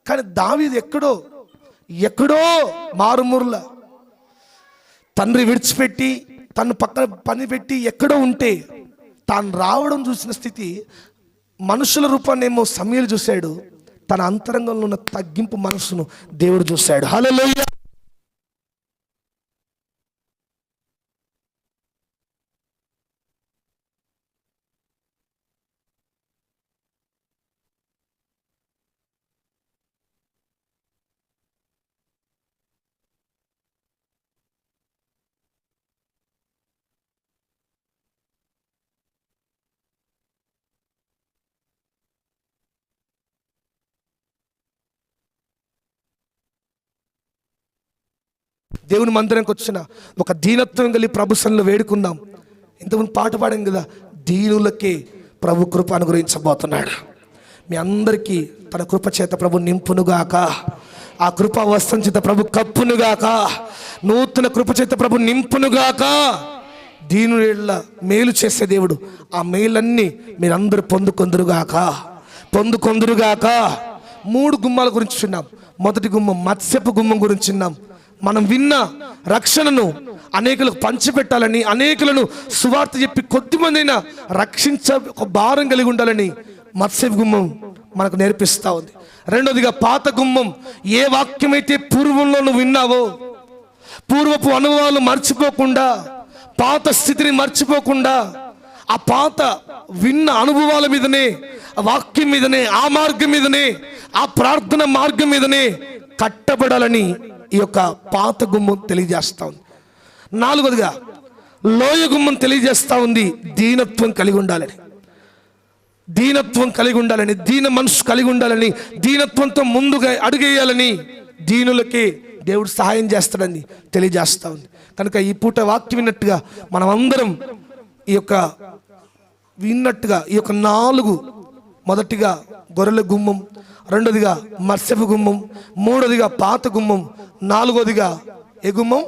కానీ దావీదు ఎక్కడో మారుమూరుల తండ్రి విడిచిపెట్టి తను పక్కన పని పెట్టి ఎక్కడో ఉంటే తాను రావడం చూసిన స్థితి. మనుషుల రూపాన్ని ఏమో సమూయేలు చూశాడు, తన అంతరంగంలో ఉన్న తగ్గింపు మనసును దేవుడు చూశాడు. హల్లెలూయా. దేవుని మందిరానికి వచ్చిన ఒక దీనత్వం కలిగి ప్రభు సన్నిధిలో వేడుకుందాం. ఇంతకుముందు పాట పాడాం కదా, దీనులకే ప్రభు కృప అనుగ్రహించబోతున్నాడు. మీ అందరికీ తన కృప చేత ప్రభు నింపునుగాక, ఆ కృప వస్త్రం చేత ప్రభు కప్పునుగాక, నూతన కృప చేత ప్రభు నింపునుగాక. దీనుల మేలు చేసే దేవుడు ఆ మేలన్నీ మీరందరూ పొందుకొందురుగాక. 3 గుమ్మాల గురించి విన్నాం. మొదటి గుమ్మం మత్స్యపు గుమ్మం గురించి విన్నాం. మనం విన్న రక్షణను అనేకులకు పంచిపెట్టాలని, అనేకులను సువార్త చెప్పి కొద్దిమందైనా రక్షించ ఒక భారం కలిగి ఉండాలని మత్స్యపు గుమ్మం మనకు నేర్పిస్తూ ఉంది. రెండోదిగా పాత గుమ్మం, ఏ వాక్యమైతే పూర్వంలో నువ్వు విన్నావో, పూర్వపు అనుభవాలు మర్చిపోకుండా, పాత స్థితిని మర్చిపోకుండా, ఆ పాత విన్న అనుభవాల మీదనే, ఆ వాక్యం మీదనే, ఆ మార్గం మీదనే, ఆ ప్రార్థన మార్గం మీదనే కట్టబడాలని ఈ యొక్క పాత గుమ్మం తెలియజేస్తా ఉంది. 4వదిగా లోయ గుమ్మం తెలియజేస్తా ఉంది, దీనత్వం కలిగి ఉండాలని, దీనత్వం కలిగి ఉండాలని, దీన మనసు కలిగి ఉండాలని, దీనత్వంతో ముందుగా అడుగేయాలని, దీనులకే దేవుడు సహాయం చేస్తాడని తెలియజేస్తా ఉంది. కనుక ఈ పూట వాక్యం విన్నట్టుగా మనం అందరం ఈ యొక్క 4 మొదటిగా గొర్రెల గుమ్మం, రెండోదిగా మత్స్యపు గుమ్మం, మూడోదిగా పాత గుమ్మం, నాలుగోదిగా ఏ గుమ్మం?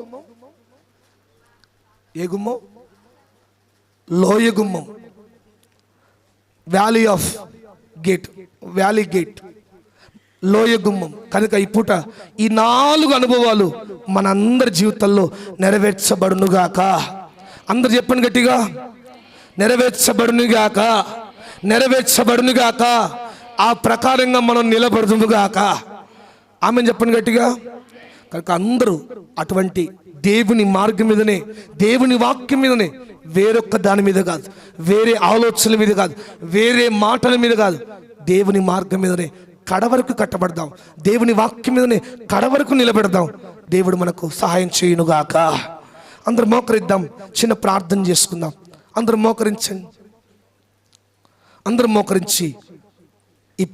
ఏ గుమ్మం? లోయ గుమ్మం, valley of gate, valley gate, లోయ గుమ్మం. కనుక ఈ పూట ఈ 4 అనుభవాలు మనందరి జీవితంలో నెరవేర్చబడునుగాక. అందరు చెప్పండి గట్టిగా, నెరవేర్చబడునుగాక, నెరవేర్చబడునుగాక. ఆ ప్రకారంగా మనం నిలబడుదుముగాక. ఆమె చెప్పండి గట్టిగా. కనుక అందరూ అటువంటి దేవుని మార్గం మీదనే, దేవుని వాక్యం మీదనే, వేరొక్క దాని మీద కాదు, వేరే ఆలోచనల మీద కాదు, వేరే మాటల మీద కాదు, దేవుని మార్గం మీదనే కడవరకు కట్టబడదాం. దేవుని వాక్యం మీదనే కడవరకు నిలబెడదాం. దేవుడు మనకు సహాయం చేయునుగాక. అందరూ మోకరిద్దాం, చిన్న ప్రార్థన చేసుకుందాం. అందరూ మోకరించండి. అందరూ మోకరించి